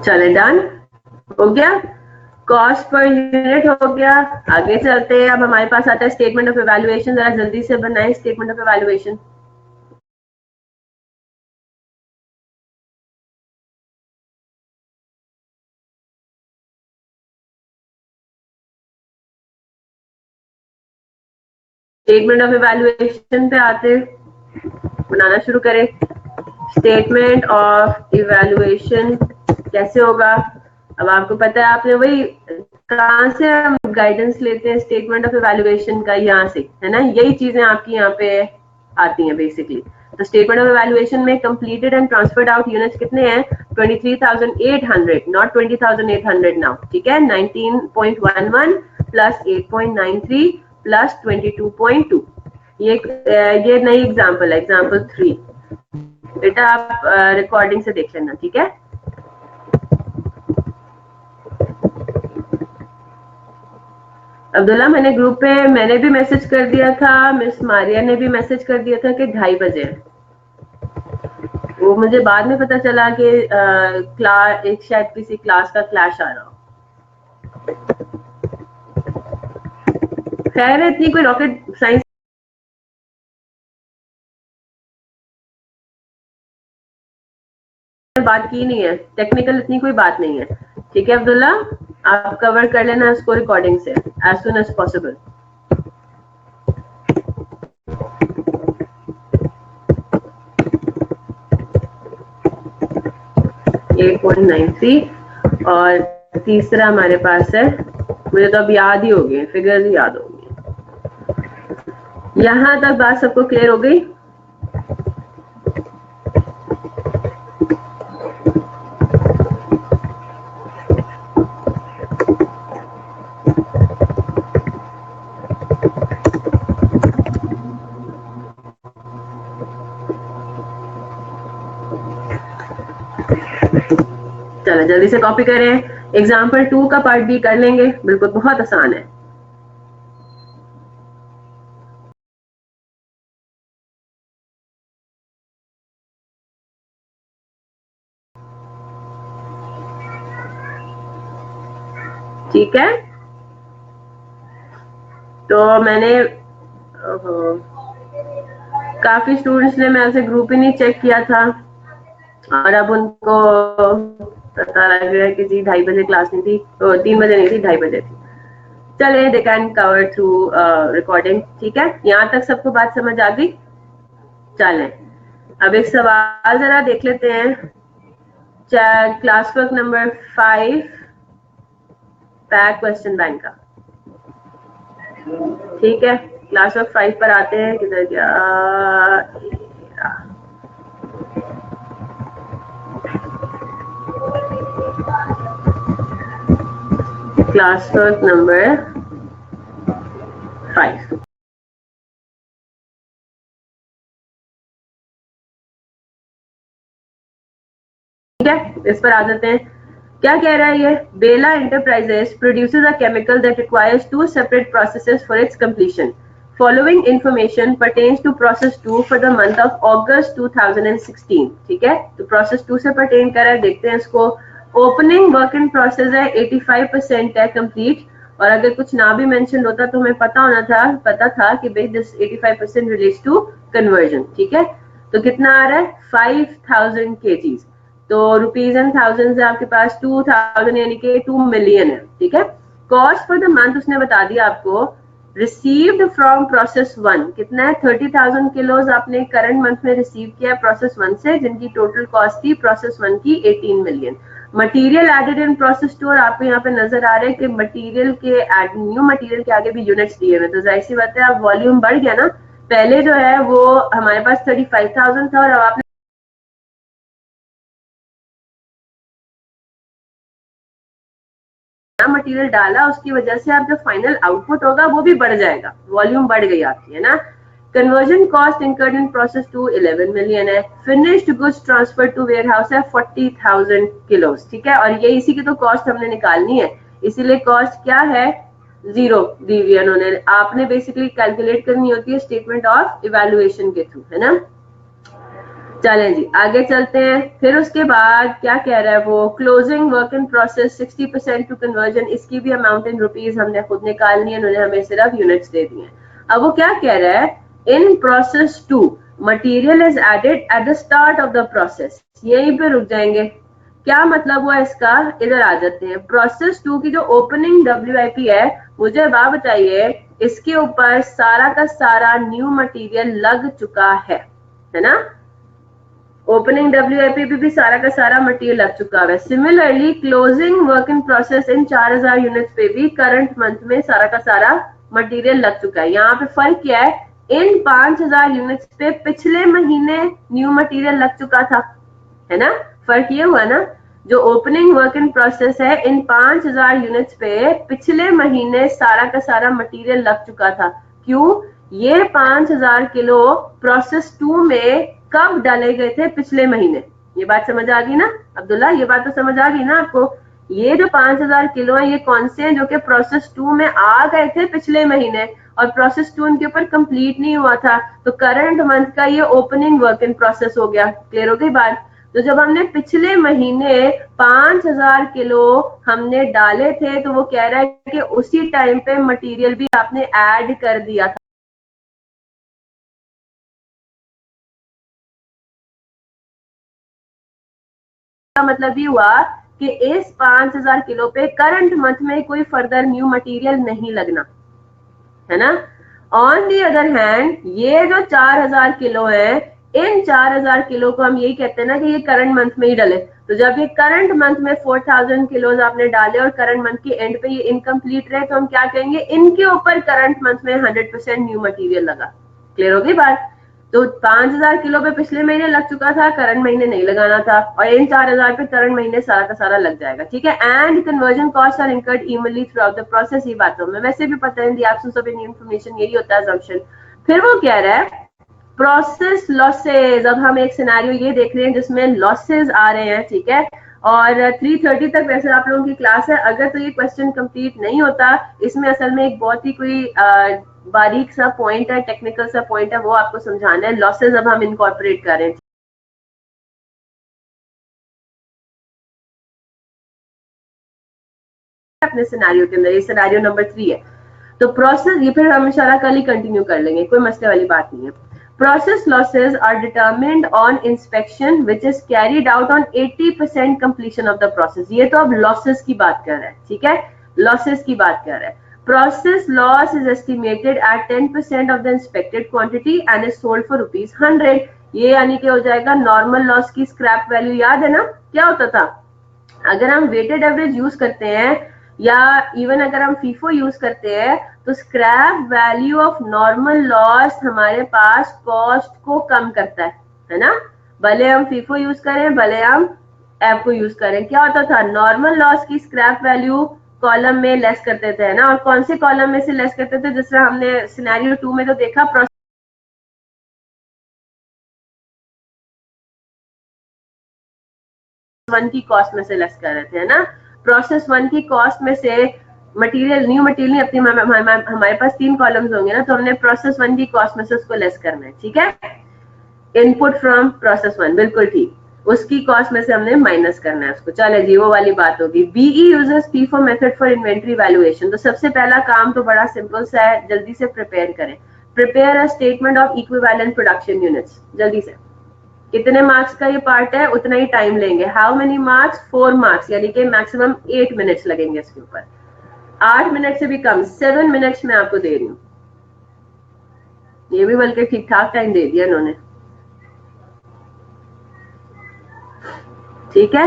चले डन, हो गया, कॉस्ट पर यूनिट हो गया। आगे चलते हैं, अब हमारे पास आता है स्टेटमेंट ऑफ इवैल्यूएशन। जरा जल्दी से बनाएं statement of evaluation. Statement of evaluation पे आते, बनाना शुरू करें। स्टेटमेंट ऑफ इवैल्यूएशन कैसे होगा? अब आपको पता है, आपने वही कहां से हम गाइडेंस लेते हैं स्टेटमेंट ऑफ इवैल्यूएशन का, यहाँ से, है ना। यही चीजें आपकी यहाँ पे आती हैं बेसिकली। तो स्टेटमेंट ऑफ इवैल्यूएशन में completed and transferred out units कितने हैं? 23,800, नॉट 20,800 नाउ, ठीक है। 19.11 प्लस 8.93 प्लस 22.2। ये नई एग्जाम्पल है, एग्जाम्पल 3। बेटा आप रिकॉर्डिंग से देख लेना, ठीक है। अब्दुल्ला, मैंने ग्रुप पे मैंने भी मैसेज कर दिया था, मिस मारिया ने भी मैसेज कर दिया था कि 2:30 बजे है। वो मुझे बाद में पता चला कि क्लास एक शायद किसी क्लास का क्लैश आ रहा हो। खैर इतनी कोई रॉकेट साइंस बात की नहीं है, टेक्निकल इतनी कोई बात नहीं है, ठीक है अब्दुल्ला। आप कवर कर लेना इसको रिकॉर्डिंग से एज सुन एज पॉसिबल। और तीसरा हमारे पास है, मुझे तो अब याद ही हो गए, फिगर्स ही याद हो गए। यहां तक बात सबको क्लियर हो गई? चलो जल्दी से कॉपी करें। एग्जाम्पल 2 का पार्ट भी कर लेंगे, बिल्कुल बहुत आसान है। ठीक है, तो मैंने काफी स्टूडेंट्स ने मेरे से ग्रुप ही नहीं चेक किया था, और अब उनको पता लग रहा है कि जी 2:30 बजे क्लास नहीं थी, तो 3 बजे नहीं थी, 2:30 बजे थी। चले they can cover through recording, ठीक है। यहाँ तक सबको बात समझ आ गई? चले अब एक सवाल जरा देख लेते हैं, class work number 5 pack question bank का, ठीक है। क्लास वर्क 5 पर आते हैं, किधर गया? क्लास वर्क नंबर 5, ठीक है। इस पर आ जाते हैं। क्या कह रहा है ये? Bella enterprises produces a chemical that requires 2 separate processes for its completion. Following information pertains to process 2 for the month of August 2016, ठीक है। तो प्रोसेस 2 से परटेन कर रहा है, देखते हैं इसको। ओपनिंग वर्क इन प्रोसेस है 85% है कंप्लीट, और अगर कुछ ना भी मेंशन होता तो हमें पता था कि भाई दिस 85% रिलेट्स टू कन्वर्जन, ठीक है। तो कितना आ रहा है? 5000 kgs। तो रुपीज एंड थाउजेंड है आपके पास, 2000 यानी कि 2 मिलियन है, ठीक है। कॉस्ट फॉर द मंथ उसने बता दिया आपको। रिसीव्ड फ्रॉम प्रोसेस 1 कितना है? 30,000 किलोज आपने करंट मंथ में रिसीव किया प्रोसेस 1 से, जिनकी टोटल कॉस्ट थी प्रोसेस 1 की 18 million. Material added in process 2, और आपको यहाँ पे नजर आ रहा है कि मटेरियल के न्यू मटेरियल के आगे भी यूनिट्स दिए हुए, तो जाहिर सी बात है अब वॉल्यूम बढ़ गया ना। पहले जो है वो हमारे पास 35,000 था, और अब आपने मटेरियल डाला, उसकी वजह से आप जो फाइनल आउटपुट होगा वो भी बढ़ जाएगा, वॉल्यूम बढ़ गई आपकी, है ना। Conversion cost incurred in process 2 11 million है। Finished goods transfer to warehouse है 40,000 किलोज, ठीक है। और ये इसी की तो कॉस्ट हमने निकालनी है, इसीलिए कॉस्ट क्या है? 0 दी हुई है उन्होंने। आपने बेसिकली कैलकुलेट करनी होती है स्टेटमेंट ऑफ इवैल्यूएशन के थ्रू, है ना। चलें जी आगे चलते हैं। फिर उसके बाद क्या कह रहा है वो, closing work in process 60% to conversion, इसकी भी अमाउंट इन रुपीज हमने खुद निकालनी है, उन्होंने हमें सिर्फ यूनिट्स दे दिए हैं। अब वो क्या कह रहा है, in process 2 material is added at the start of the process. यहीं पे रुक जाएंगे, क्या मतलब हुआ इसका, इधर आ जाते हैं। प्रोसेस 2 की जो ओपनिंग WIP है, मुझे अब आप बताइए इसके ऊपर सारा का सारा न्यू मटेरियल लग चुका है ना। ओपनिंग WIP पे भी सारा का सारा मटेरियल लग चुका है। Similarly closing work in process in 4000 units पे भी करंट मंथ में सारा का सारा मटेरियल लग चुका है। यहाँ पे फर्क क्या है, इन 5000 यूनिट्स पे पिछले महीने न्यू मटेरियल लग चुका था, है ना। फर्क ये हुआ ना, जो ओपनिंग वर्क इन प्रोसेस है इन 5000 यूनिट्स पे पिछले महीने सारा का सारा मटेरियल लग चुका था। क्यों, ये 5000 किलो प्रोसेस 2 में कब डाले गए थे, पिछले महीने। ये बात समझ आ गई ना अब्दुल्ला, ये बात तो समझ आ गई ना आपको। ये जो 5000 किलो है ये कौन से हैं, जो कि प्रोसेस 2 में आ गए थे पिछले महीने, और प्रोसेस 2 इनके ऊपर कंप्लीट नहीं हुआ था, तो करंट मंथ का ये ओपनिंग वर्क इन प्रोसेस हो गया। क्लियर हो गई बात। तो जब हमने पिछले महीने 5000 किलो हमने डाले थे, तो वो कह रहा है कि उसी टाइम पे मटेरियल भी आपने ऐड कर दिया था। मतलब ये हुआ कि इस 5000 किलो पे करंट मंथ में कोई फर्दर न्यू मटेरियल नहीं लगना, है ना। ऑन दी अदर हैंड ये जो 4000 किलो है, इन 4000 किलो को हम यही कहते हैं ना कि ये करंट मंथ में ही डले। तो जब ये करंट मंथ में 4000 किलो आपने डाले और करंट मंथ के एंड पे ये इनकम्प्लीट रहे, तो हम क्या कहेंगे, इनके ऊपर करंट मंथ में 100% न्यू मटेरियल लगा। क्लियर होगी बात। तो 5000 किलो पे पिछले महीने लग चुका था, करंट महीने नहीं लगाना था, और इन 4000 पे करंट महीने सारा का सारा लग जाएगा। ठीक है। And conversion cost are incurred evenly throughout the process. ये बातों में वैसे भी पता है, in the absence of any information यही होता है assumption। फिर वो कह रहा है प्रोसेस लॉसेज। अब हम एक सिनेरियो ये देख रहे हैं जिसमें लॉसेज आ रहे हैं, ठीक है। और 3:30 तक वैसे आप लोगों की क्लास है, अगर तो ये क्वेश्चन कंप्लीट नहीं होता, इसमें असल में एक बहुत ही कोई बारीक सा पॉइंट है, टेक्निकल सा पॉइंट है, वो आपको समझाना है। लॉसेज अब हम इनकॉर्पोरेट कर रहे हैं अपने सिनेरियो के अंदर। ये सिनेरियो नंबर 3 है। तो प्रोसेस, ये फिर हम इंशाल्लाह कल ही कंटिन्यू कर लेंगे, कोई मसले वाली बात नहीं है। Process losses are determined on inspection which is carried out on 80% completion of the process. ये तो अब लॉसेज की बात कर रहा है, ठीक है, लॉसेज की बात कर रहा है। Process loss is estimated at 10% of the inspected quantity and is sold for ₹100। ये यानी कि हो जाएगा नॉर्मल लॉस की स्क्रैप वैल्यू। याद है ना क्या होता था, अगर हम वेटेड एवरेज यूज करते हैं या इवन अगर हम फीफो यूज करते हैं, तो scrap value of normal loss हमारे पास कॉस्ट को कम करता है ना। भले हम फीफो यूज करें, भले हम एफ को यूज करें, क्या होता था, नॉर्मल लॉस की स्क्रैप वैल्यू कॉलम में लेस करते थे, है ना। और कौन से कॉलम में से लेस करते थे, जिस तरह हमने सिनेरियो 2 में तो देखा, प्रोसेस 1 की कॉस्ट में से लेस कर रहे थे, है ना। प्रोसेस 1 की कॉस्ट में से मटेरियल, न्यू मटेरियल अपनी हमारे पास 3 कॉलम्स होंगे ना, तो हमने प्रोसेस 1 की कॉस्ट में से उसको लेस करना है, ठीक है। इनपुट फ्रॉम प्रोसेस 1, बिल्कुल ठीक, उसकी कॉस्ट में से हमने माइनस करना है उसको। चले जी, वो वाली बात होगी। BE uses FIFO method for inventory valuation. तो सबसे पहला काम तो बड़ा सिंपल सा है, जल्दी से प्रिपेयर करें। Prepare a statement of equivalent production units, जल्दी से। कितने मार्क्स का ये पार्ट है, उतना ही टाइम लेंगे। हाउ मेनी मार्क्स, 4 मार्क्स, यानी कि मैक्सिमम 8 मिनट्स लगेंगे इसके ऊपर। 8 मिनट से भी कम, 7 मिनट्स में आपको दे रही हूँ। ये भी बल्कि ठीक ठाक टाइम दे दिया इन्होंने, ठीक है।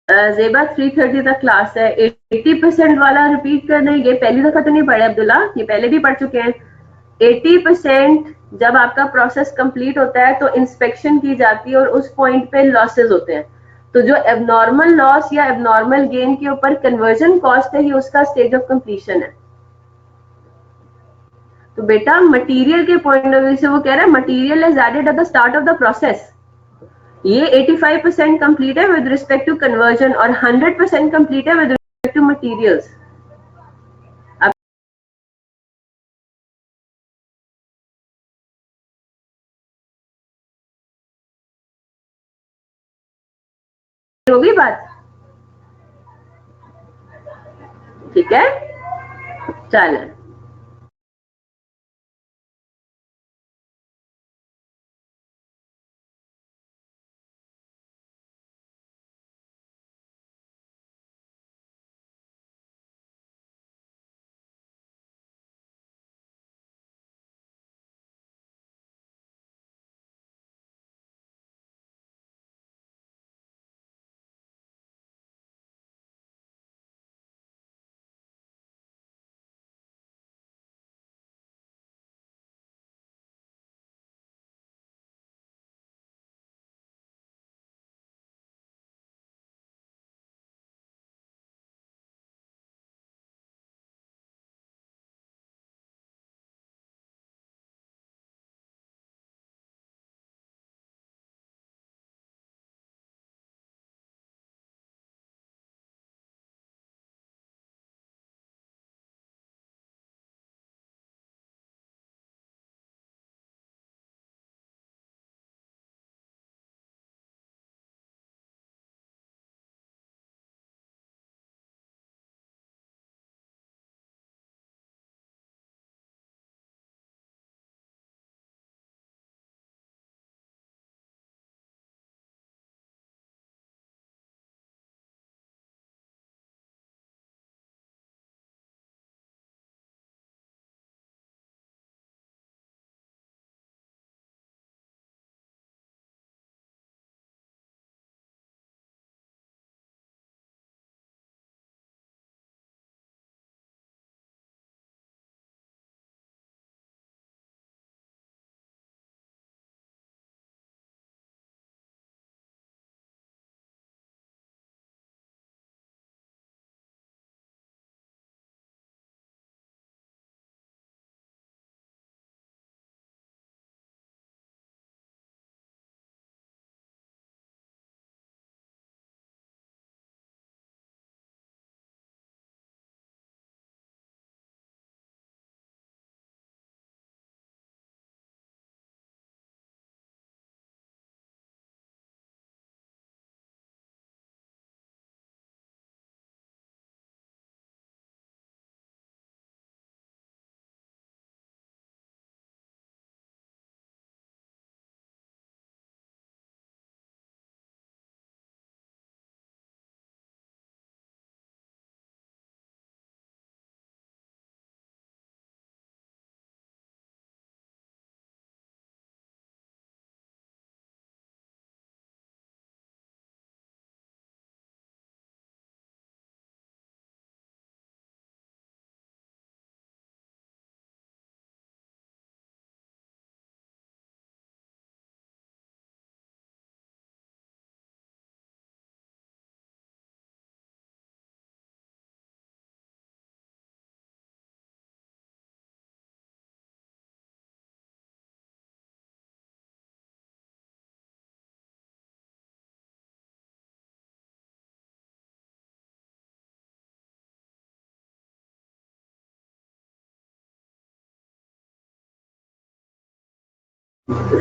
जेबा 3:30 तक क्लास है। 80% वाला रिपीट कर दें, ये पहली दफा तो नहीं पढ़े अब्दुल्ला, ये पहले भी पढ़ चुके हैं। 80% जब आपका प्रोसेस कंप्लीट होता है तो इंस्पेक्शन की जाती है और उस पॉइंट पे लॉसेस होते हैं। तो जो एबनॉर्मल लॉस या एबनॉर्मल गेन के ऊपर कन्वर्जन कॉस्ट है, ये उसका स्टेज ऑफ कंप्लीशन है। तो बेटा मटेरियल के पॉइंट ऑफ व्यू से वो कह रहा है material is added at the start of the process. ये 85% कंप्लीट है विद रिस्पेक्ट टू कन्वर्जन और 100% कंप्लीट है विद रिस्पेक्ट टू मटेरियल्स। होगी बात? ठीक है, चलें।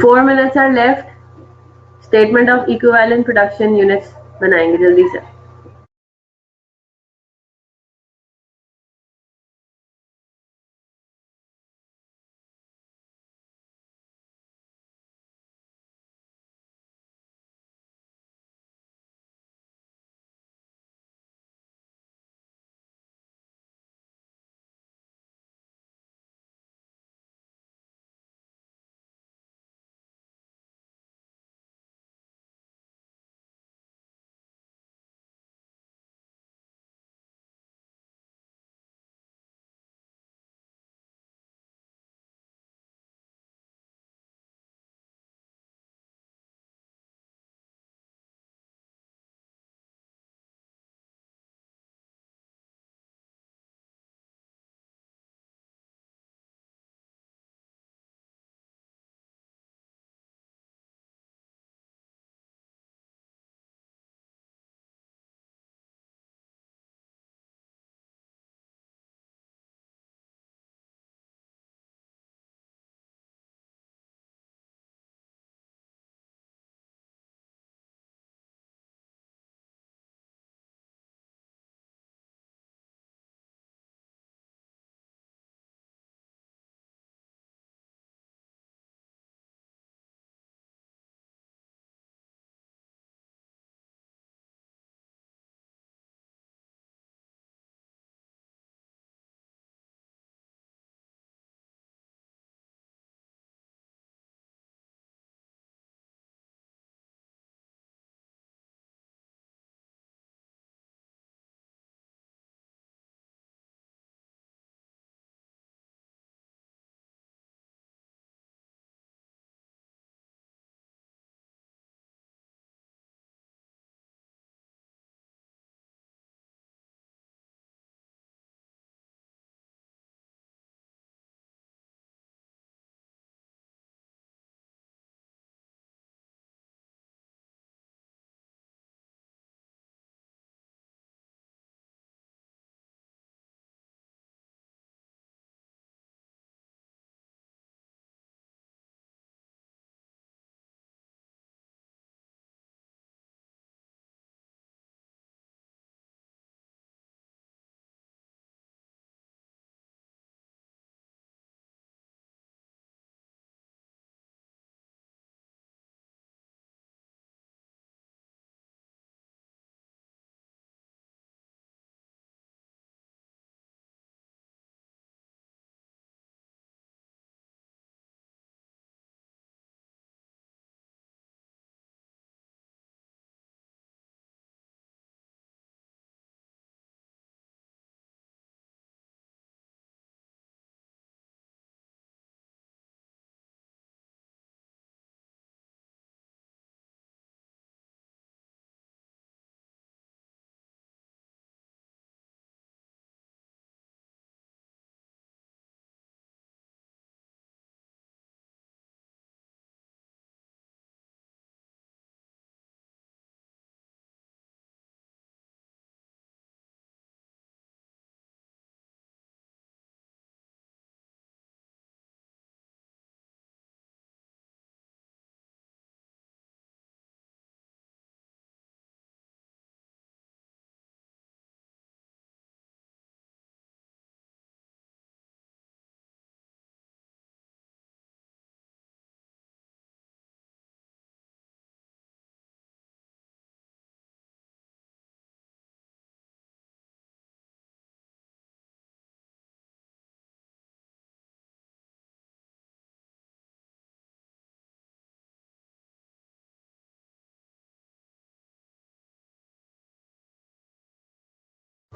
Four minutes are left. Statement of equivalent production units बनाएंगे जल्दी से।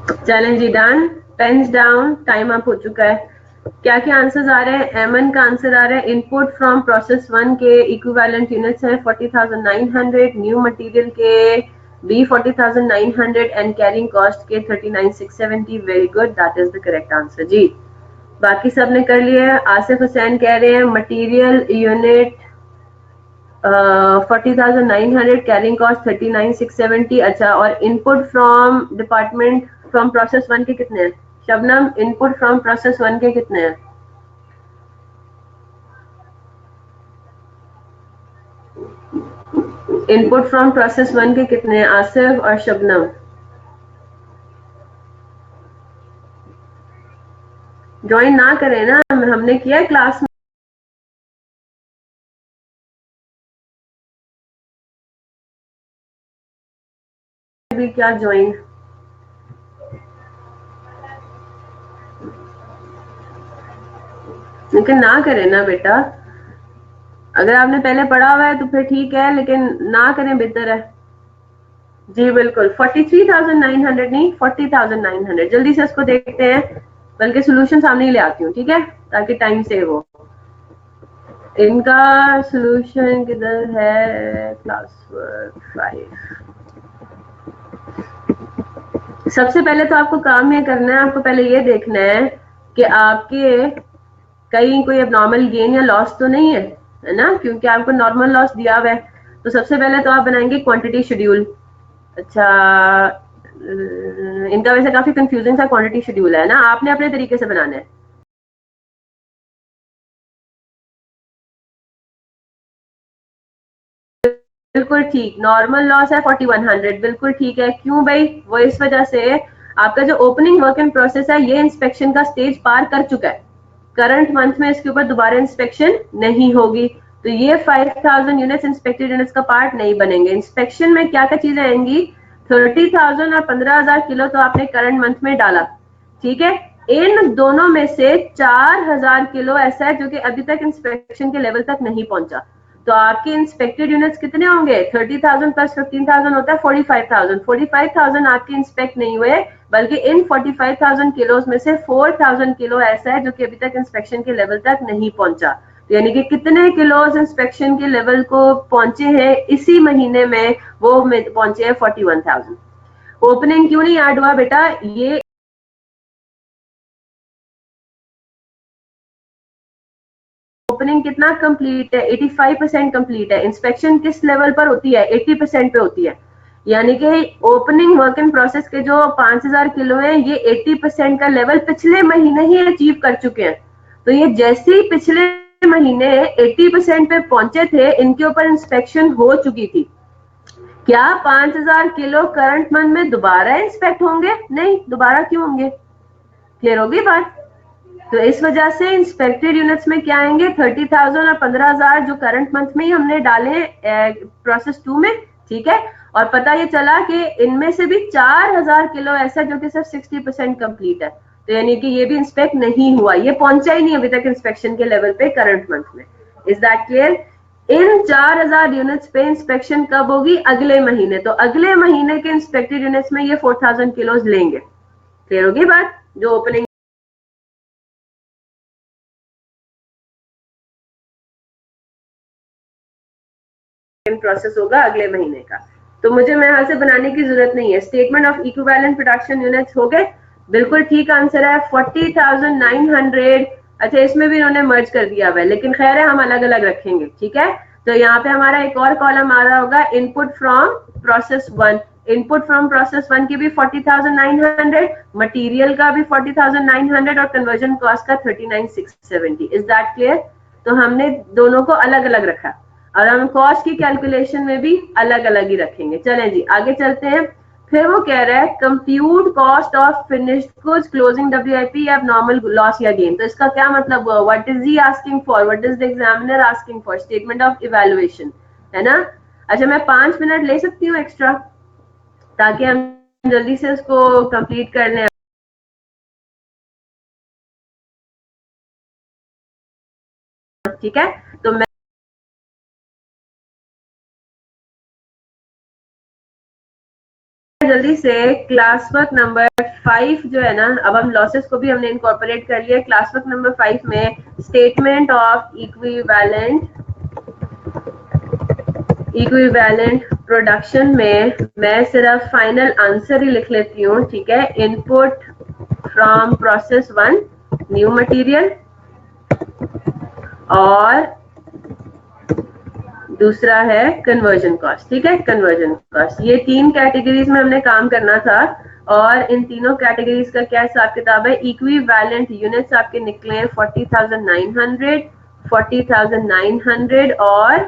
चलें जी, done. Pens down, time up हो चुका है। क्या क्या आंसर्स आ रहे हैं? एमन का आंसर आ रहा है इनपुट फ्रॉम प्रोसेस वन के इक्विवेलेंट यूनिट्स हैं 40,900, न्यू मटेरियल के भी 40,900 एंड कैरिंग कॉस्ट के 39,670। Very good, that is the correct answer जी। बाकी सब ने कर लिया है। आसिफ हुसैन कह रहे हैं मटेरियल यूनिट 40,900, कैरिंग कॉस्ट 39,670। अच्छा, और input from department from process one के कितने हैं? Shabnam, input from process one के कितने हैं? इनपुट फ्रॉम प्रोसेस वन के कितने हैं? आसिफ और शबनम ज्वाइन ना करें ना, हमने किया है क्लास में भी क्या ज्वाइन, लेकिन ना करें ना बेटा। अगर आपने पहले पढ़ा हुआ है तो फिर ठीक है, लेकिन ना करें बेहतर है। जी बिल्कुल, 43,900 नहीं, 40,900। जल्दी से इसको देखते हैं, बल्कि सोल्यूशन सामने ही ले आती हूँ, ठीक है, ताकि टाइम सेव हो। इनका सोल्यूशन किधर है? Class work 5। सबसे पहले तो आपको काम ये करना है, आपको पहले ये देखना है कि आपके कहीं कोई एबनॉर्मल गेन या लॉस तो नहीं है ना, क्योंकि आपको नॉर्मल लॉस दिया हुआ है। तो सबसे पहले तो आप बनाएंगे क्वांटिटी शेड्यूल। अच्छा, इनका वैसे काफी कंफ्यूजिंग सा क्वांटिटी शेड्यूल है ना, आपने अपने तरीके से बनाना है। बिल्कुल ठीक, नॉर्मल लॉस है 4100, बिल्कुल ठीक है। क्यों भाई? वो इस वजह से आपका जो ओपनिंग वर्क इन प्रोसेस है ये इंस्पेक्शन का स्टेज पार कर चुका है। करंट मंथ में इसके ऊपर दोबारा इंस्पेक्शन नहीं होगी, तो ये 5,000 यूनिट्स इंस्पेक्टेड यूनिट्स का पार्ट नहीं बनेंगे। इंस्पेक्शन में क्या क्या चीजें आएंगी? 30,000 और 15,000 किलो तो आपने करंट मंथ में डाला, ठीक है। इन दोनों में से 4,000 किलो ऐसा है जो कि अभी तक इंस्पेक्शन के लेवल तक नहीं पहुंचा। तो आपके इंस्पेक्टेड यूनिट्स कितने होंगे? 30,000 प्लस 15,000 होता है 45,000। 45,000 आपके इंस्पेक्ट नहीं हुए, बल्कि इन 45,000 किलो में से 4,000 किलो ऐसा है जो कि अभी तक इंस्पेक्शन के लेवल तक नहीं पहुंचा। तो यानी कि कितने किलोज इंस्पेक्शन के लेवल को पहुंचे हैं इसी महीने में? वो पहुंचे हैं 41,000। ओपनिंग क्यों नहीं ऐड हुआ बेटा? ये ओपनिंग कितना कंप्लीट है? 85% कंप्लीट है। इंस्पेक्शन किस लेवल पर होती है? 80% पे होती है। यानी कि ओपनिंग वर्क इन प्रोसेस के जो 5,000 किलो है, ये 80% का लेवल पिछले महीने ही अचीव कर चुके हैं। तो ये जैसे ही पिछले महीने 80% पे पहुंचे थे, इनके ऊपर इंस्पेक्शन हो चुकी थी। क्या 5,000 किलो करंट मंथ में दोबारा इंस्पेक्ट होंगे? नहीं, दोबारा क्यों होंगे? क्लियर होगी बात? तो इस वजह से इंस्पेक्टेड यूनिट्स में क्या आएंगे? 30,000 और 15,000 जो करंट मंथ में ही हमने डाले प्रोसेस टू में, ठीक है। और पता ये चला कि इनमें से भी 4,000 किलो ऐसा जो कि सिर्फ 60% कंप्लीट है। तो यानी कि ये भी इंस्पेक्ट नहीं हुआ, ये पहुंचा ही नहीं अभी तक इंस्पेक्शन के लेवल पे करंट मंथ में। Is that clear? In 4,000 units पे इंस्पेक्शन कब होगी? अगले महीने। तो अगले महीने के इंस्पेक्टेड यूनिट्स में ये 4,000 किलोज लेंगे। क्लियर होगी बात? जो ओपनिंग प्रोसेस होगा अगले महीने का। तो मुझे मेरे से बनाने की जरूरत नहीं है। Statement of equivalent production units हो गए, बिल्कुल ठीक आंसर है 40,900। अच्छा, इसमें भी इन्होंने मर्ज कर दिया हुआ है, लेकिन खैर है, हम अलग अलग रखेंगे, ठीक है। तो यहाँ पे हमारा एक और कॉलम आ रहा होगा, input from process one. Input from process one की भी 40,900, मटीरियल का भी 40,900 और कन्वर्जन कॉस्ट का 39,670। Is that clear? तो हमने दोनों को अलग अलग रखा और हम कॉस्ट की कैलकुलेशन में भी अलग अलग ही रखेंगे। चलें जी, आगे चलते हैं। फिर वो कह रहा है compute cost of finished goods closing WIP या नॉर्मल लॉस या गेन। तो इसका क्या मतलब हुआ? What is he asking for? What is the examiner asking for? Statement of evaluation, है ना। अच्छा, मैं 5 मिनट ले सकती हूँ एक्स्ट्रा, ताकि हम जल्दी से उसको कंप्लीट कर लें, ठीक है। तो मैं जल्दी से क्लास वर्क नंबर 5 जो है ना, अब हम लॉसेस को भी हमने इनकॉर्पोरेट कर लिया। क्लास वर्क नंबर 5 में स्टेटमेंट ऑफ इक्विवेलेंट प्रोडक्शन में मैं सिर्फ फाइनल आंसर ही लिख लेती हूँ, ठीक है। Input from process 1 new material, और दूसरा है कन्वर्जन कॉस्ट, ठीक है। कन्वर्जन कॉस्ट, ये 3 कैटेगरीज में हमने काम करना था, और इन तीनों कैटेगरीज का क्या हिसाब किताब है। इक्विवेलेंट यूनिट्स आपके निकले 40,900, 40,900 और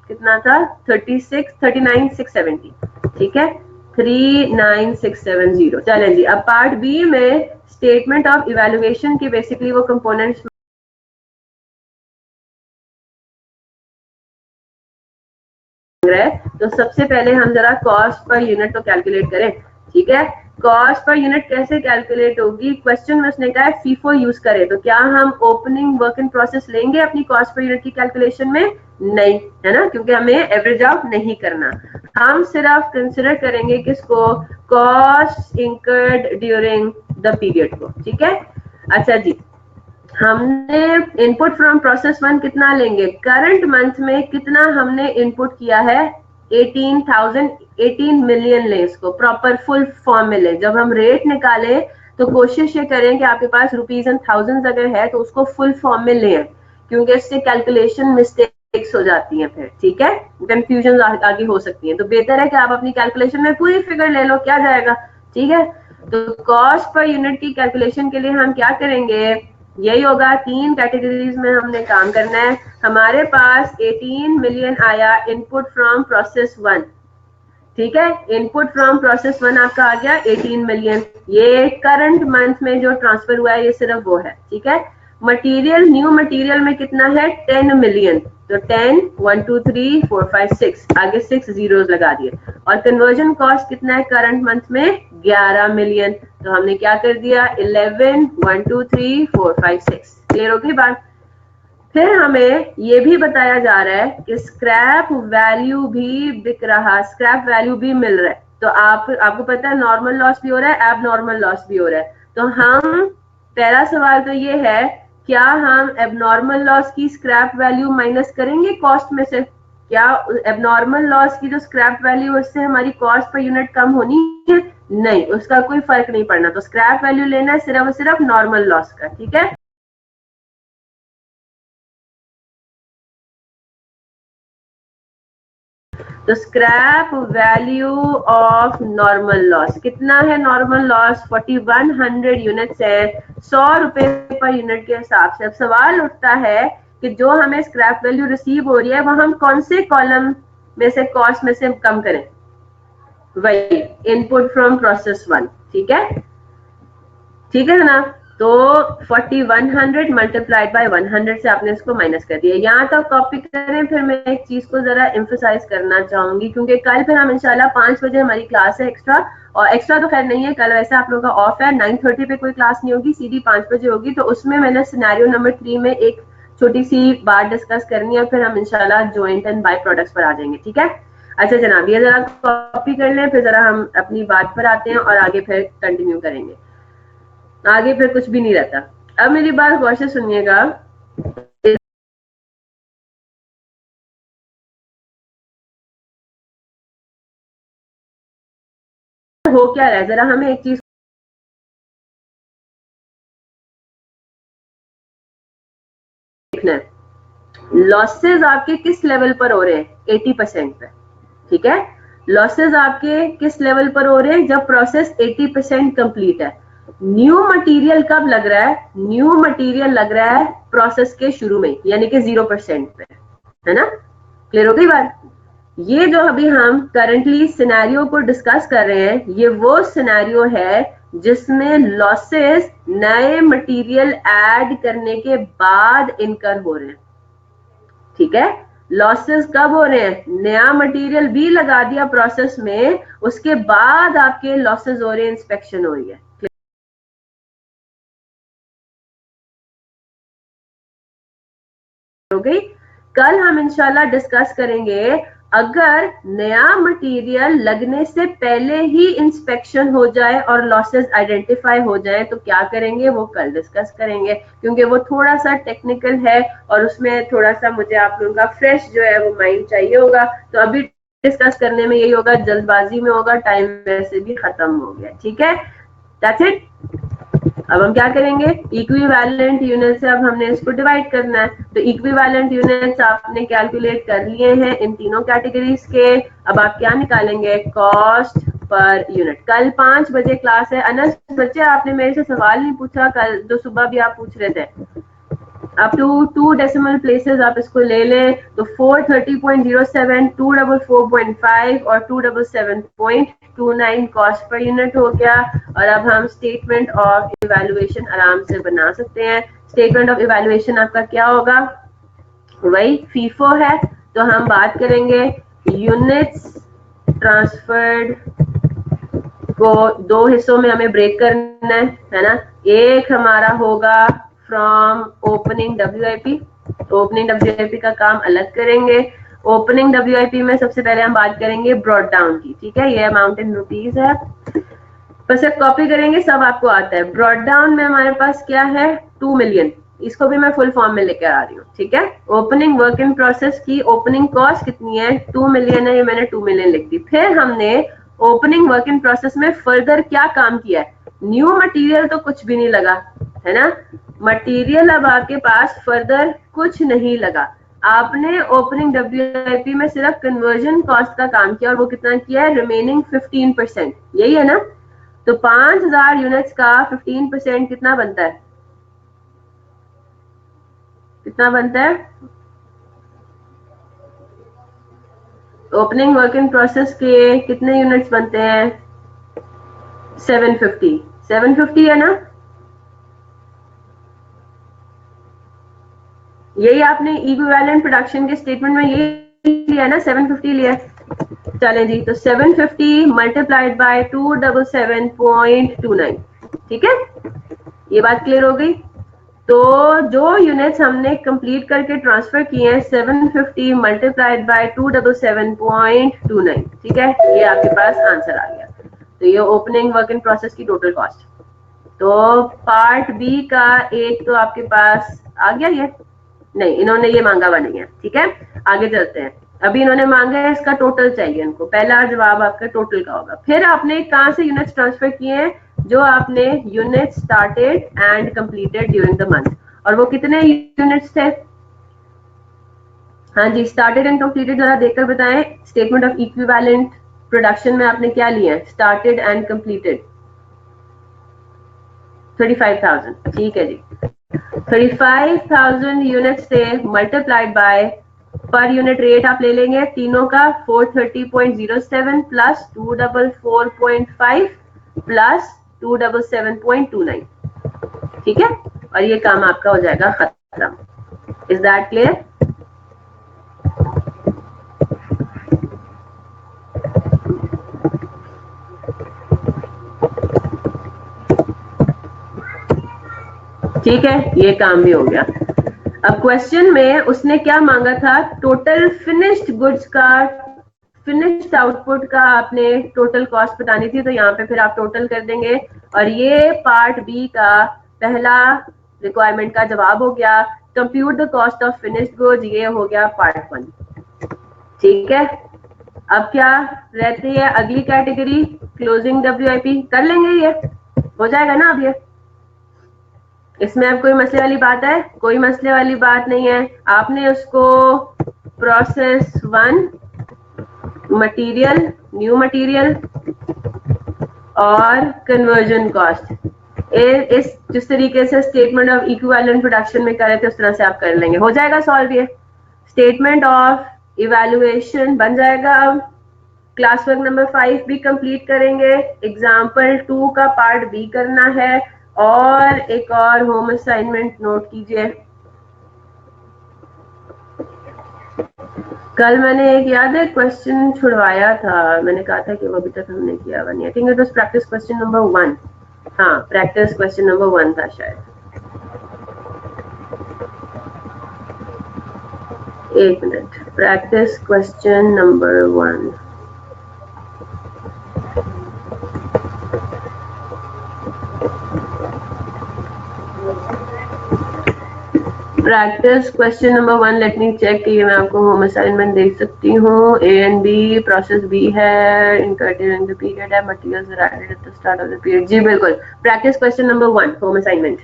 कितना था 39,670, ठीक है। 39,670। चलें जी, अब पार्ट बी में स्टेटमेंट ऑफ इवेल्युएशन की बेसिकली वो कंपोनेंट्स है। तो सबसे पहले हम जरा कॉस्ट पर यूनिट तो कैलकुलेट करें, ठीक है। कॉस्ट पर यूनिट कैसे कैलकुलेट होगी, क्वेश्चन में उसने कहा है फीफो यूज करें, तो क्या हम ओपनिंग वर्क इन प्रोसेस लेंगे अपनी कॉस्ट पर यूनिट की कैलकुलेशन में? नहीं, है ना, क्योंकि हमें एवरेज आउट नहीं करना। हम सिर्फ कंसिडर करेंगे किसको, cost incurred during the period को, ठीक है। अच्छा जी, हमने इनपुट फ्रॉम प्रोसेस 1 कितना लेंगे, करंट मंथ में कितना हमने इनपुट किया है, 18,000, 18 मिलियन ले, इसको प्रॉपर फुल फॉर्म में ले। जब हम रेट निकाले तो कोशिश ये करें कि आपके पास रुपीज एंड थाउजेंड अगर है तो उसको फुल फॉर्म में लें, क्योंकि इससे कैलकुलेशन मिस्टेक्स हो जाती हैं फिर, ठीक है, कंफ्यूजन आगे हो सकती है। तो बेहतर है कि आप अपनी कैलकुलेशन में पूरी फिगर ले लो, क्या जाएगा, ठीक है। तो कॉस्ट पर यूनिट की कैलकुलेशन के लिए हम क्या करेंगे, यही होगा, 3 कैटेगरीज में हमने काम करना है। हमारे पास 18 मिलियन आया इनपुट फ्रॉम प्रोसेस 1, ठीक है। इनपुट फ्रॉम प्रोसेस 1 आपका आ गया 18 मिलियन, ये करंट मंथ में जो ट्रांसफर हुआ है ये सिर्फ वो है, ठीक है। मटेरियल, न्यू मटेरियल में कितना है, 10 मिलियन, तो 10, 1 2 3 4 5 6, आगे 6 जीरोस लगा दिए। और कन्वर्जन कॉस्ट कितना है करंट मंथ में, 11 मिलियन, तो हमने क्या कर दिया, 11, 1 2 3 4 5 6। क्लियर हो गई बात। फिर हमें ये भी बताया जा रहा है कि स्क्रैप वैल्यू भी बिक रहा, स्क्रैप वैल्यू भी मिल रहा है। तो आपको पता है नॉर्मल लॉस भी हो रहा है, एबनॉर्मल लॉस भी हो रहा है। तो हम, पहला सवाल तो ये है, क्या हम एबनॉर्मल लॉस की स्क्रैप वैल्यू माइनस करेंगे कॉस्ट में से? क्या एबनॉर्मल लॉस की जो स्क्रैप वैल्यू, उससे हमारी कॉस्ट पर यूनिट कम होनी है? नहीं, उसका कोई फर्क नहीं पड़ना। तो स्क्रैप वैल्यू लेना है सिर्फ और सिर्फ नॉर्मल लॉस का, ठीक है। तो scrap value of normal loss कितना है, नॉर्मल लॉस 4100 यूनिट्स है, 100 रुपए पर यूनिट के हिसाब से। अब सवाल उठता है कि जो हमें स्क्रैप वैल्यू रिसीव हो रही है वो हम कौन से कॉलम में से, कॉस्ट में से कम करें, वही इनपुट फ्रॉम प्रोसेस 1, ठीक है, ठीक है ना। तो 4100 मल्टीप्लाइड बाय 100 से आपने इसको माइनस कर दिया। यहाँ तक कॉपी करें। फिर मैं एक चीज को जरा एम्फोसाइज करना चाहूंगी, क्योंकि कल फिर हम इंशाल्लाह 5 बजे हमारी क्लास है एक्स्ट्रा, और एक्स्ट्रा तो खैर नहीं है, कल वैसे आप लोगों का ऑफ है, 9:30 पे कोई क्लास नहीं होगी, सीधी 5 बजे होगी। तो उसमें मैंने सिनेरियो नंबर 3 में एक छोटी सी बात डिस्कस करनी है, फिर हम इंशाल्लाह जॉइंट एंड बाय प्रोडक्ट्स पर आ जाएंगे, ठीक है। अच्छा जनाब, ये जरा कॉपी कर लें, फिर जरा हम अपनी बात पर आते हैं और आगे फिर कंटिन्यू करेंगे। आगे फिर कुछ भी नहीं रहता। अब मेरी बात गौर से सुनिएगा। हो क्या रहा है, जरा हमें एक चीज देखना है। लॉसेस आपके किस लेवल पर हो रहे हैं, 80% पे, ठीक है। लॉसेस आपके किस लेवल पर हो रहे हैं, जब प्रोसेस 80% कंप्लीट है। न्यू मटेरियल कब लग रहा है, न्यू मटेरियल लग रहा है प्रोसेस के शुरू में, यानी कि 0% पे, है ना। क्लियर हो गई बात। ये जो अभी हम करंटली सिनेरियो को डिस्कस कर रहे हैं, ये वो सिनेरियो है जिसमें लॉसेस नए मटेरियल ऐड करने के बाद इनकर हो रहे हैं, ठीक है। लॉसेस कब हो रहे हैं, नया मटेरियल भी लगा दिया प्रोसेस में, उसके बाद आपके लॉसेस हो रहे हैं, इंस्पेक्शन हो रही है। हो गई। कल हम इंशाल्लाह डिस्कस करेंगे अगर नया मटेरियल लगने से पहले ही इंस्पेक्शन हो जाए और लॉसेस आइडेंटिफाई हो जाए तो क्या करेंगे, वो कल डिस्कस करेंगे, क्योंकि वो थोड़ा सा टेक्निकल है और उसमें थोड़ा सा मुझे आप लोगों का फ्रेश जो है वो माइंड चाहिए होगा। तो अभी डिस्कस करने में यही होगा, जल्दबाजी में होगा, टाइम वैसे भी खत्म हो गया। ठीक है, दैट्स इट। अब हम क्या करेंगे, इक्विवेलेंट यूनिट से अब हमने इसको डिवाइड करना है। तो इक्विवेलेंट यूनिट्स आपने कैलकुलेट कर लिए हैं इन तीनों कैटेगरीज के। अब आप क्या निकालेंगे, कॉस्ट पर यूनिट। कल 5 बजे क्लास है। अनस बच्चे आपने मेरे से सवाल नहीं पूछा कल, जो सुबह भी आप पूछ रहे थे, अप टू 2 डेसिमल प्लेसेस आप इसको ले लें तो 430.07, 244.5 और 277.29 कॉस्ट पर यूनिट हो गया। और अब हम स्टेटमेंट ऑफ इवैल्यूएशन आराम से बना सकते हैं। स्टेटमेंट ऑफ इवैल्यूएशन आपका क्या होगा, वही फीफो है। तो हम बात करेंगे यूनिट्स ट्रांसफर्ड को दो हिस्सों में हमें ब्रेक करना है ना। एक हमारा होगा from opening WIP, opening WIP का काम अलग करेंगे। ओपनिंग WIP में सबसे पहले हम बात करेंगे ब्रॉड डाउन की। ठीक है, ये अमाउंट इन रुपीज है, बस एक कॉपी करेंगे, सब आपको आता है। ब्रॉड डाउन में हमारे पास क्या है, 2 मिलियन, इसको भी मैं फुल फॉर्म में लेकर आ रही हूँ। ठीक है, ओपनिंग वर्क इन प्रोसेस की ओपनिंग कॉस्ट कितनी है, 2 मिलियन है, ये मैंने 2 मिलियन लिख दी। फिर हमने ओपनिंग वर्क इन प्रोसेस में फर्दर क्या काम किया है, न्यू मटेरियल तो कुछ भी नहीं लगा, है ना। मटेरियल अब आपके पास फर्दर कुछ नहीं लगा। आपने ओपनिंग WIP में सिर्फ कन्वर्जन कॉस्ट का काम किया और वो कितना किया है, रिमेनिंग 15%, यही है ना। तो 5000 यूनिट्स का 15% कितना बनता है, कितना बनता है, ओपनिंग वर्क इन प्रोसेस के कितने यूनिट्स बनते हैं, 750, 750 है ना। यही आपने इक्विवेलेंट प्रोडक्शन के स्टेटमेंट में यही लिया ना, 750 लिया। चलें जी, तो 750 मल्टीप्लाइड बाय 277.29। ठीक है, ये बात क्लियर हो गई। तो जो यूनिट्स हमने कंप्लीट करके ट्रांसफर किए हैं, 750 मल्टीप्लाइड बाय 277.29। ठीक है, ये आपके पास आंसर आ गया। तो ये ओपनिंग वर्क इन प्रोसेस की टोटल कॉस्ट। तो पार्ट बी का एक तो आपके पास आ गया, ये नहीं, इन्होंने ये मांगा हुआ नहीं है। ठीक है, आगे चलते हैं। अभी इन्होंने मांगा है, इसका टोटल चाहिए इनको। पहला जवाब आपका टोटल का होगा। फिर आपने कहां से यूनिट्स ट्रांसफर किए हैं, जो आपने unit started and completed during the month, और वो कितने यूनिट्स थे, हाँ जी, स्टार्टेड एंड कंप्लीटेड जरा देखकर बताएं। स्टेटमेंट ऑफ इक्विवेलेंट प्रोडक्शन में आपने क्या लिया है, स्टार्टेड एंड कंप्लीटेड 35,000। ठीक है जी, 35,000 यूनिट्स से multiplied by per unit rate आप ले लेंगे तीनों का, 430.07 प्लस 244.5 प्लस 277.29। ठीक है, और ये काम आपका हो जाएगा खत्म। Is that clear? ठीक है, ये काम भी हो गया। अब क्वेश्चन में उसने क्या मांगा था, टोटल फिनिश्ड गुड्स का, फिनिश्ड आउटपुट का आपने टोटल कॉस्ट बतानी थी। तो यहाँ पे फिर आप टोटल कर देंगे, और ये पार्ट बी का पहला रिक्वायरमेंट का जवाब हो गया। Compute the cost of finished goods, ये हो गया पार्ट 1। ठीक है, अब क्या रहती है अगली कैटेगरी, क्लोजिंग WIP। कर लेंगे, ये हो जाएगा ना। अब ये इसमें अब कोई मसले वाली बात है, कोई मसले वाली बात नहीं है। आपने उसको प्रोसेस 1, मटेरियल, न्यू मटेरियल और कन्वर्जन कॉस्ट, इस जिस तरीके से स्टेटमेंट ऑफ इक्विवेलेंट प्रोडक्शन में कर रहे थे उस तरह से आप कर लेंगे, हो जाएगा सॉल्व। ये स्टेटमेंट ऑफ इवैल्यूएशन बन जाएगा। अब क्लास वर्क नंबर 5 भी कंप्लीट करेंगे, एग्जाम्पल 2 का पार्ट बी करना है, और एक और होम असाइनमेंट नोट कीजिए। कल मैंने एक याद है क्वेश्चन छुड़वाया था, मैंने कहा था कि वो अभी तक हमने किया हुआ नहीं। I think it was practice question number 1। हाँ, प्रैक्टिस क्वेश्चन नंबर 1 था शायद। एक मिनट, practice question number 1। Practice question number 1, let me check कि ये मैं आपको होम असाइनमेंट दे सकती हूँ। A and B, process B है, इन द पीरियड है, materials are added at the start of the period. जी बिल्कुल, practice question number 1 home assignment.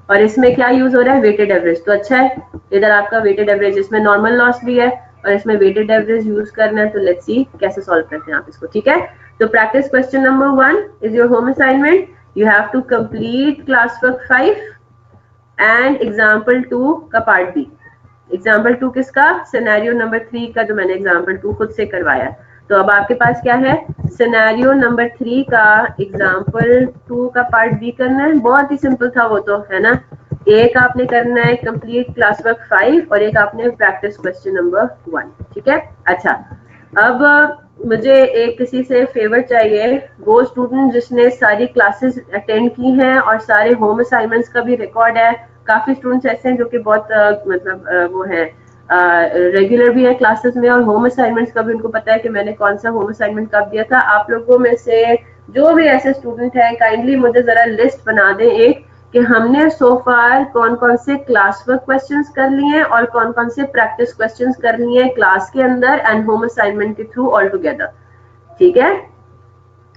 और इसमें क्या यूज हो रहा है? Weighted average. तो अच्छा है, इधर आपका वेटेड एवरेज, इसमें नॉर्मल लॉस भी है और इसमें वेटेड एवरेज यूज करना है। तो लेट्स सी कैसे सॉल्व करते हैं आप इसको। ठीक है, तो practice question number 1 is your home assignment. You have to complete class work 5 and example 2 का पार्ट बी। एग्जाम्पल 2 किसका? सिनेरियो नंबर 3 का, जो मैंने एग्जाम्पल 2 खुद से करवाया। तो अब आपके पास क्या है? सिनेरियो नंबर 3 का एग्जाम्पल 2 का पार्ट बी करना है। बहुत ही सिंपल था वो तो, है ना। एक आपने करना है कंप्लीट क्लास वर्क 5 और एक आपने प्रैक्टिस क्वेश्चन नंबर 1। ठीक है, अच्छा। अब मुझे एक किसी से फेवर चाहिए, वो स्टूडेंट जिसने सारी क्लासेस अटेंड की हैं और सारे होम असाइनमेंट्स का भी रिकॉर्ड है। काफी स्टूडेंट्स ऐसे हैं जो कि बहुत मतलब वो है, रेगुलर भी है क्लासेस में और होम असाइनमेंट्स का भी उनको पता है कि मैंने कौन सा होम असाइनमेंट कब दिया था। आप लोगों में से जो भी ऐसे स्टूडेंट है, काइंडली मुझे जरा लिस्ट बना दें एक, कि हमने सो फार कौन कौन से क्लास वर्क क्वेश्चंस कर लिए हैं और कौन कौन से प्रैक्टिस क्वेश्चंस कर लिए हैं क्लास के अंदर एंड होम असाइनमेंट के थ्रू ऑल टुगेदर। ठीक है,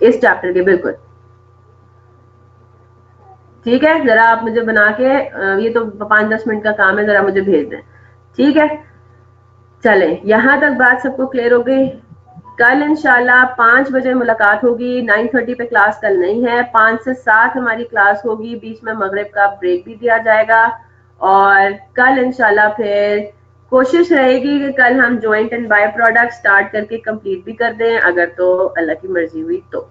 इस चैप्टर के बिल्कुल। ठीक है, जरा आप मुझे बना के ये तो 5-10 मिनट का काम है, जरा मुझे भेज दें। ठीक है, चले, यहां तक बात सबको क्लियर हो गई। कल इंशाल्लाह 5 बजे मुलाकात होगी। 9:30 पे क्लास कल नहीं है, 5 से 7 हमारी क्लास होगी। बीच में मगरिब का ब्रेक भी दिया जाएगा और कल इंशाल्लाह फिर कोशिश रहेगी कि कल हम joint and by product start करके कंप्लीट भी कर दें, अगर तो अल्लाह की मर्जी हुई तो।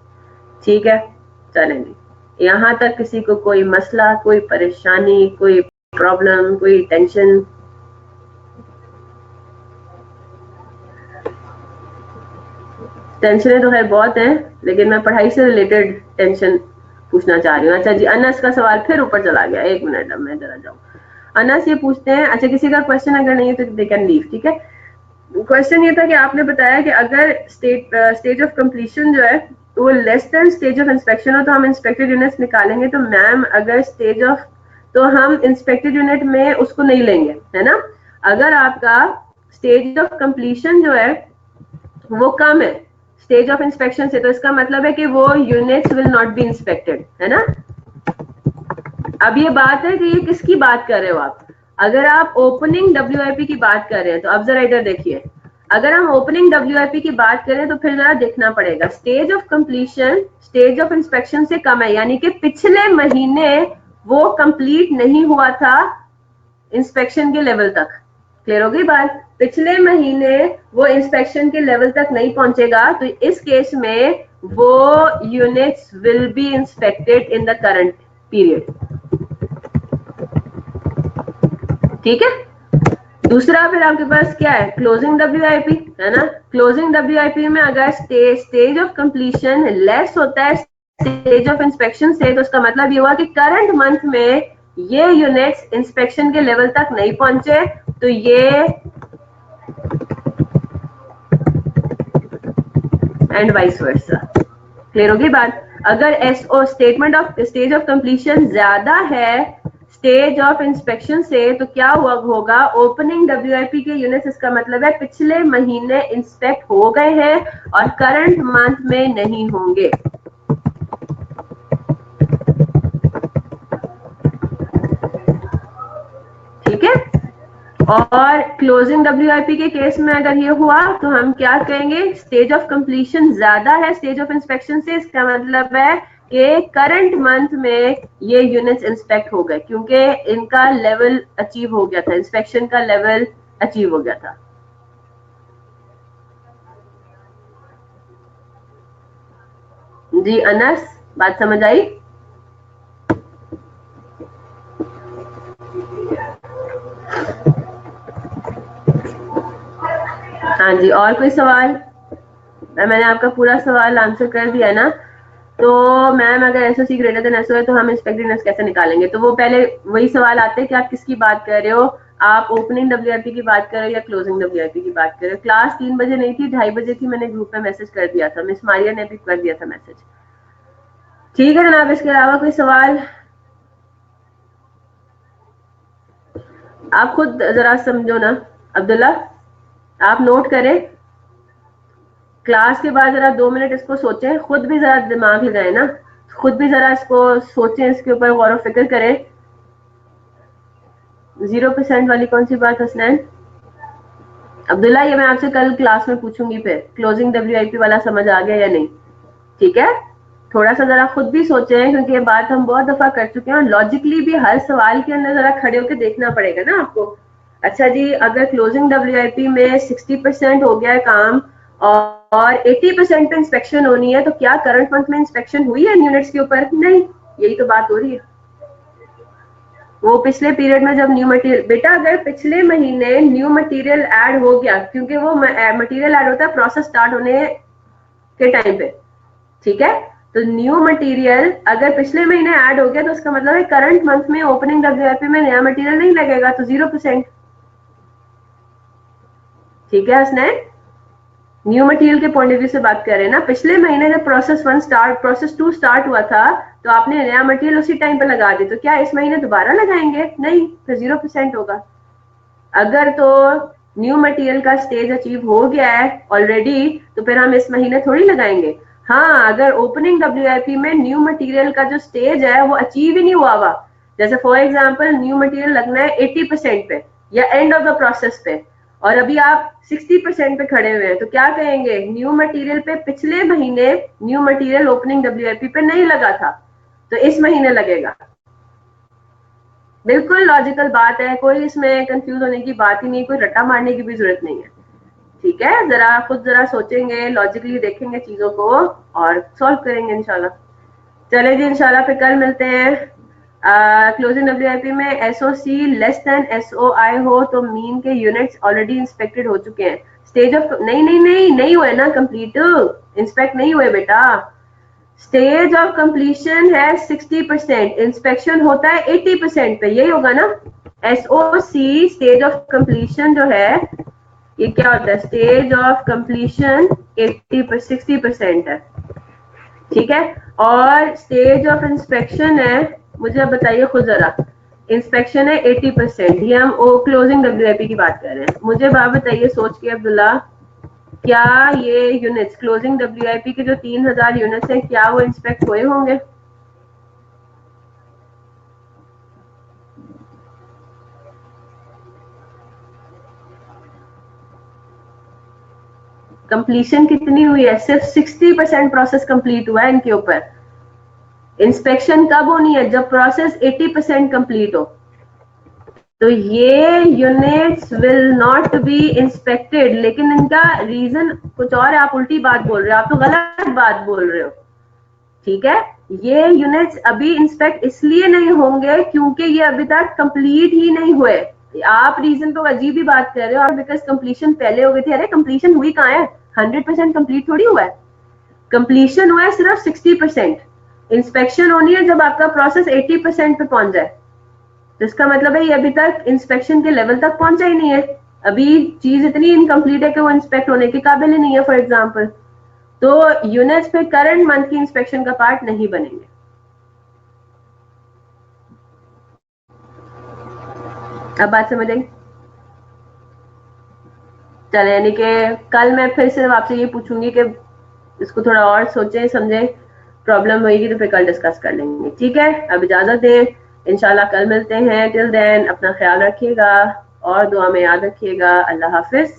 ठीक है, चलेंगे। यहाँ तक किसी को कोई मसला, कोई परेशानी, कोई प्रॉब्लम, कोई टेंशन? टेंशनें तो है बहुत हैं, लेकिन मैं पढ़ाई से रिलेटेड टेंशन पूछना चाह रही हूँ। अच्छा जी, अनस का सवाल फिर ऊपर चला गया। एक मिनट, अब मैं जरा जाऊँ। अनस ये पूछते हैं, अच्छा किसी का क्वेश्चन अगर नहीं है तो दे कैन लीव। ठीक है, क्वेश्चन ये था कि आपने बताया कि अगर स्टेज ऑफ कंप्लीशन जो है वो less than stage of inspection हो तो हम इंस्पेक्टेड यूनिट्स निकालेंगे। तो मैम अगर स्टेज ऑफ, तो हम इंस्पेक्टेड यूनिट में उसको नहीं लेंगे, है ना। अगर आपका स्टेज ऑफ कंप्लीशन जो है वो कम है स्टेज ऑफ इंस्पेक्शन से, तो इसका मतलब है कि वो units will not be inspected, है ना। अब ये बात है कि ये किसकी बात कर रहे हो आप? अगर आप ओपनिंग डब्ल्यूआईपी की बात कर रहे हैं तो अब जरा इधर देखिए। अगर हम ओपनिंग डब्ल्यूआईपी की बात करें तो फिर जरा देखना पड़ेगा, stage of completion stage of inspection से कम है, यानी कि पिछले महीने वो कंप्लीट नहीं हुआ था इंस्पेक्शन के लेवल तक। क्लियर हो गई बात? पिछले महीने वो इंस्पेक्शन के लेवल तक नहीं पहुंचेगा, तो इस केस में वो units will be inspected in the current period. ठीक है, दूसरा फिर आपके पास क्या है? क्लोजिंग डब्ल्यूआईपी, है ना। क्लोजिंग डब्ल्यूआईपी में अगर स्टेज ऑफ कंप्लीशन लेस होता है स्टेज ऑफ इंस्पेक्शन से, तो उसका मतलब ये हुआ कि करंट मंथ में ये यूनिट्स इंस्पेक्शन के लेवल तक नहीं पहुंचे, तो ये एंड वाइस वर्सा। क्लियर होगी बात? अगर SO statement of stage of completion ज्यादा है स्टेज ऑफ इंस्पेक्शन से, तो क्या हुआ होगा? ओपनिंग डब्ल्यूआईपी के यूनिट्स, इसका मतलब है पिछले महीने इंस्पेक्ट हो गए हैं और करंट मंथ में नहीं होंगे। ठीक है, और क्लोजिंग डब्ल्यूआईपी के केस में अगर ये हुआ तो हम क्या कहेंगे? स्टेज ऑफ कंप्लीशन ज्यादा है स्टेज ऑफ इंस्पेक्शन से, इसका मतलब है कि करंट मंथ में ये यूनिट्स इंस्पेक्ट हो गए, क्योंकि इनका लेवल अचीव हो गया था, इंस्पेक्शन का लेवल अचीव हो गया था। जी अनस, बात समझ आई? हाँ जी, और कोई सवाल? मैंने आपका पूरा सवाल आंसर कर दिया है ना। तो मैम अगर एसओ सी ग्रेटर देन एसओ है तो हम इंस्पेक्टेड यूनिट्स कैसे निकालेंगे? तो वो पहले वही सवाल आते हैं कि आप किसकी बात कर रहे हो, आप ओपनिंग WIP की बात करें या क्लोजिंग WIP की बात करें। क्लास 3 बजे नहीं थी, 2:30 बजे थी, मैंने ग्रुप में मैसेज कर दिया था, मिस मारिया ने भी कर दिया था मैसेज। ठीक है जनाब, इसके अलावा कोई सवाल? आप खुद जरा समझो ना अब्दुल्ला, आप नोट करें, क्लास के बाद जरा 2 मिनट इसको सोचें, खुद भी जरा दिमाग लगाए ना, खुद भी जरा इसको सोचें, इसके ऊपर गौर फिक्र करें। 0% वाली कौन सी बात हसनैन? अब्दुल्ला ये मैं आपसे कल क्लास में पूछूंगी, फिर क्लोजिंग WIP वाला समझ आ गया या नहीं? ठीक है, थोड़ा सा जरा खुद भी सोचें, क्योंकि ये बात हम बहुत दफा कर चुके हैं और लॉजिकली भी हर सवाल के अंदर जरा खड़े होकर देखना पड़ेगा ना आपको। अच्छा जी, अगर क्लोजिंग WIP में 60% हो गया है काम और 80% पे इंस्पेक्शन होनी है, तो क्या करंट मंथ में इंस्पेक्शन हुई है यूनिट्स के ऊपर? नहीं, यही तो बात हो रही है। वो पिछले पीरियड में जब न्यू मटेरियल, बेटा अगर पिछले महीने न्यू मटेरियल ऐड हो गया, क्योंकि वो मटेरियल ऐड होता है प्रोसेस स्टार्ट होने के टाइम पे, ठीक है, तो न्यू मटेरियल अगर पिछले महीने ऐड हो गया तो उसका मतलब है करंट मंथ में ओपनिंग WIP में नया मटेरियल नहीं लगेगा, तो 0%। ठीक है हसनैन, न्यू मटेरियल के पॉइंट ऑफ व्यू से बात कर रहे हैं ना। पिछले महीने जब प्रोसेस 2 स्टार्ट हुआ था, तो आपने नया मटेरियल उसी टाइम पे लगा दी, तो क्या इस महीने दोबारा लगाएंगे? नहीं, फिर 0% होगा। अगर तो न्यू मटेरियल का स्टेज अचीव हो गया है ऑलरेडी, तो फिर हम इस महीने थोड़ी लगाएंगे। हाँ, अगर ओपनिंग WIP में न्यू मटेरियल का जो स्टेज है वो अचीव ही नहीं हुआ हुआ, जैसे फॉर एग्जांपल न्यू मटेरियल लगना है 80% पे या एंड ऑफ द प्रोसेस पे, और अभी आप 60% पे खड़े हुए हैं, तो क्या कहेंगे? न्यू मटेरियल पे पिछले महीने न्यू मटेरियल ओपनिंग WIP पे नहीं लगा था, तो इस महीने लगेगा। बिल्कुल लॉजिकल बात है, कोई इसमें कंफ्यूज होने की बात ही नहीं, कोई रट्टा मारने की भी जरूरत नहीं है। ठीक है, जरा खुद जरा सोचेंगे, लॉजिकली देखेंगे चीजों को और सॉल्व करेंगे इंशाल्लाह। चले जी, इंशाल्लाह फिर कल मिलते हैं। क्लोजिंग WIP में SOC लेस देन SOI हो तो मीन के यूनिट्स ऑलरेडी इंस्पेक्टेड हो चुके हैं। स्टेज ऑफ नहीं हुए ना कंप्लीट, इंस्पेक्ट नहीं हुए बेटा। स्टेज ऑफ कंप्लीशन है 60%, इंस्पेक्शन होता है 80% पे, यही होगा ना। SOC स्टेज ऑफ कंप्लीशन जो है, ये क्या होता है? स्टेज ऑफ कंप्लीशन 60% है, ठीक है, और स्टेज ऑफ इंस्पेक्शन है, मुझे अब बताइए खुद जरा, इंस्पेक्शन है 80%, ये हम क्लोजिंग WIP की बात कर रहे हैं। मुझे बात बताइए सोच के अब्दुल्ला, क्या ये यूनिट्स क्लोजिंग WIP के जो 3000 यूनिट्स हैं, क्या वो इंस्पेक्ट हुए होंगे? कंप्लीशन कितनी हुई है? सिर्फ 60% प्रोसेस कंप्लीट हुआ है इनके ऊपर। इंस्पेक्शन कब होनी है? जब प्रोसेस 80% कंप्लीट हो, तो ये units will not be inspected. लेकिन इनका रीजन कुछ और है, आप उल्टी बात बोल रहे हो, आप तो गलत बात बोल रहे हो। ठीक है, ये यूनिट्स अभी इंस्पेक्ट इसलिए नहीं होंगे क्योंकि ये अभी तक कंप्लीट ही नहीं हुए। आप रीजन तो अजीब ही बात कर रहे हो, और बिकॉज कंप्लीशन पहले हो गई थी। अरे कंप्लीशन हुई कहाँ है? 100% कंप्लीट थोड़ी हुआ है, कंप्लीशन हुआ है सिर्फ 60%। इंस्पेक्शन होनी है जब आपका प्रोसेस 80% पे पहुंच जाए, तो इसका मतलब है ये अभी तक इंस्पेक्शन के लेवल तक पहुंचा ही नहीं है। अभी चीज इतनी इनकम्प्लीट है कि वो इंस्पेक्ट होने के काबिल ही नहीं है फॉर एग्जाम्पल, तो यूनिट्स पे करंट मंथ की इंस्पेक्शन का पार्ट नहीं बनेंगे। अब बात समझ आई? चले, यानी कि कल मैं फिर से आपसे ये पूछूंगी कि इसको थोड़ा और सोचें समझें, प्रॉब्लम होगी तो फिर कल डिस्कस कर लेंगे। ठीक है, अब इजाजत दें, इंशाल्लाह कल मिलते हैं। टिल देन अपना ख्याल रखिएगा और दुआ में याद रखिएगा। अल्लाह हाफिज।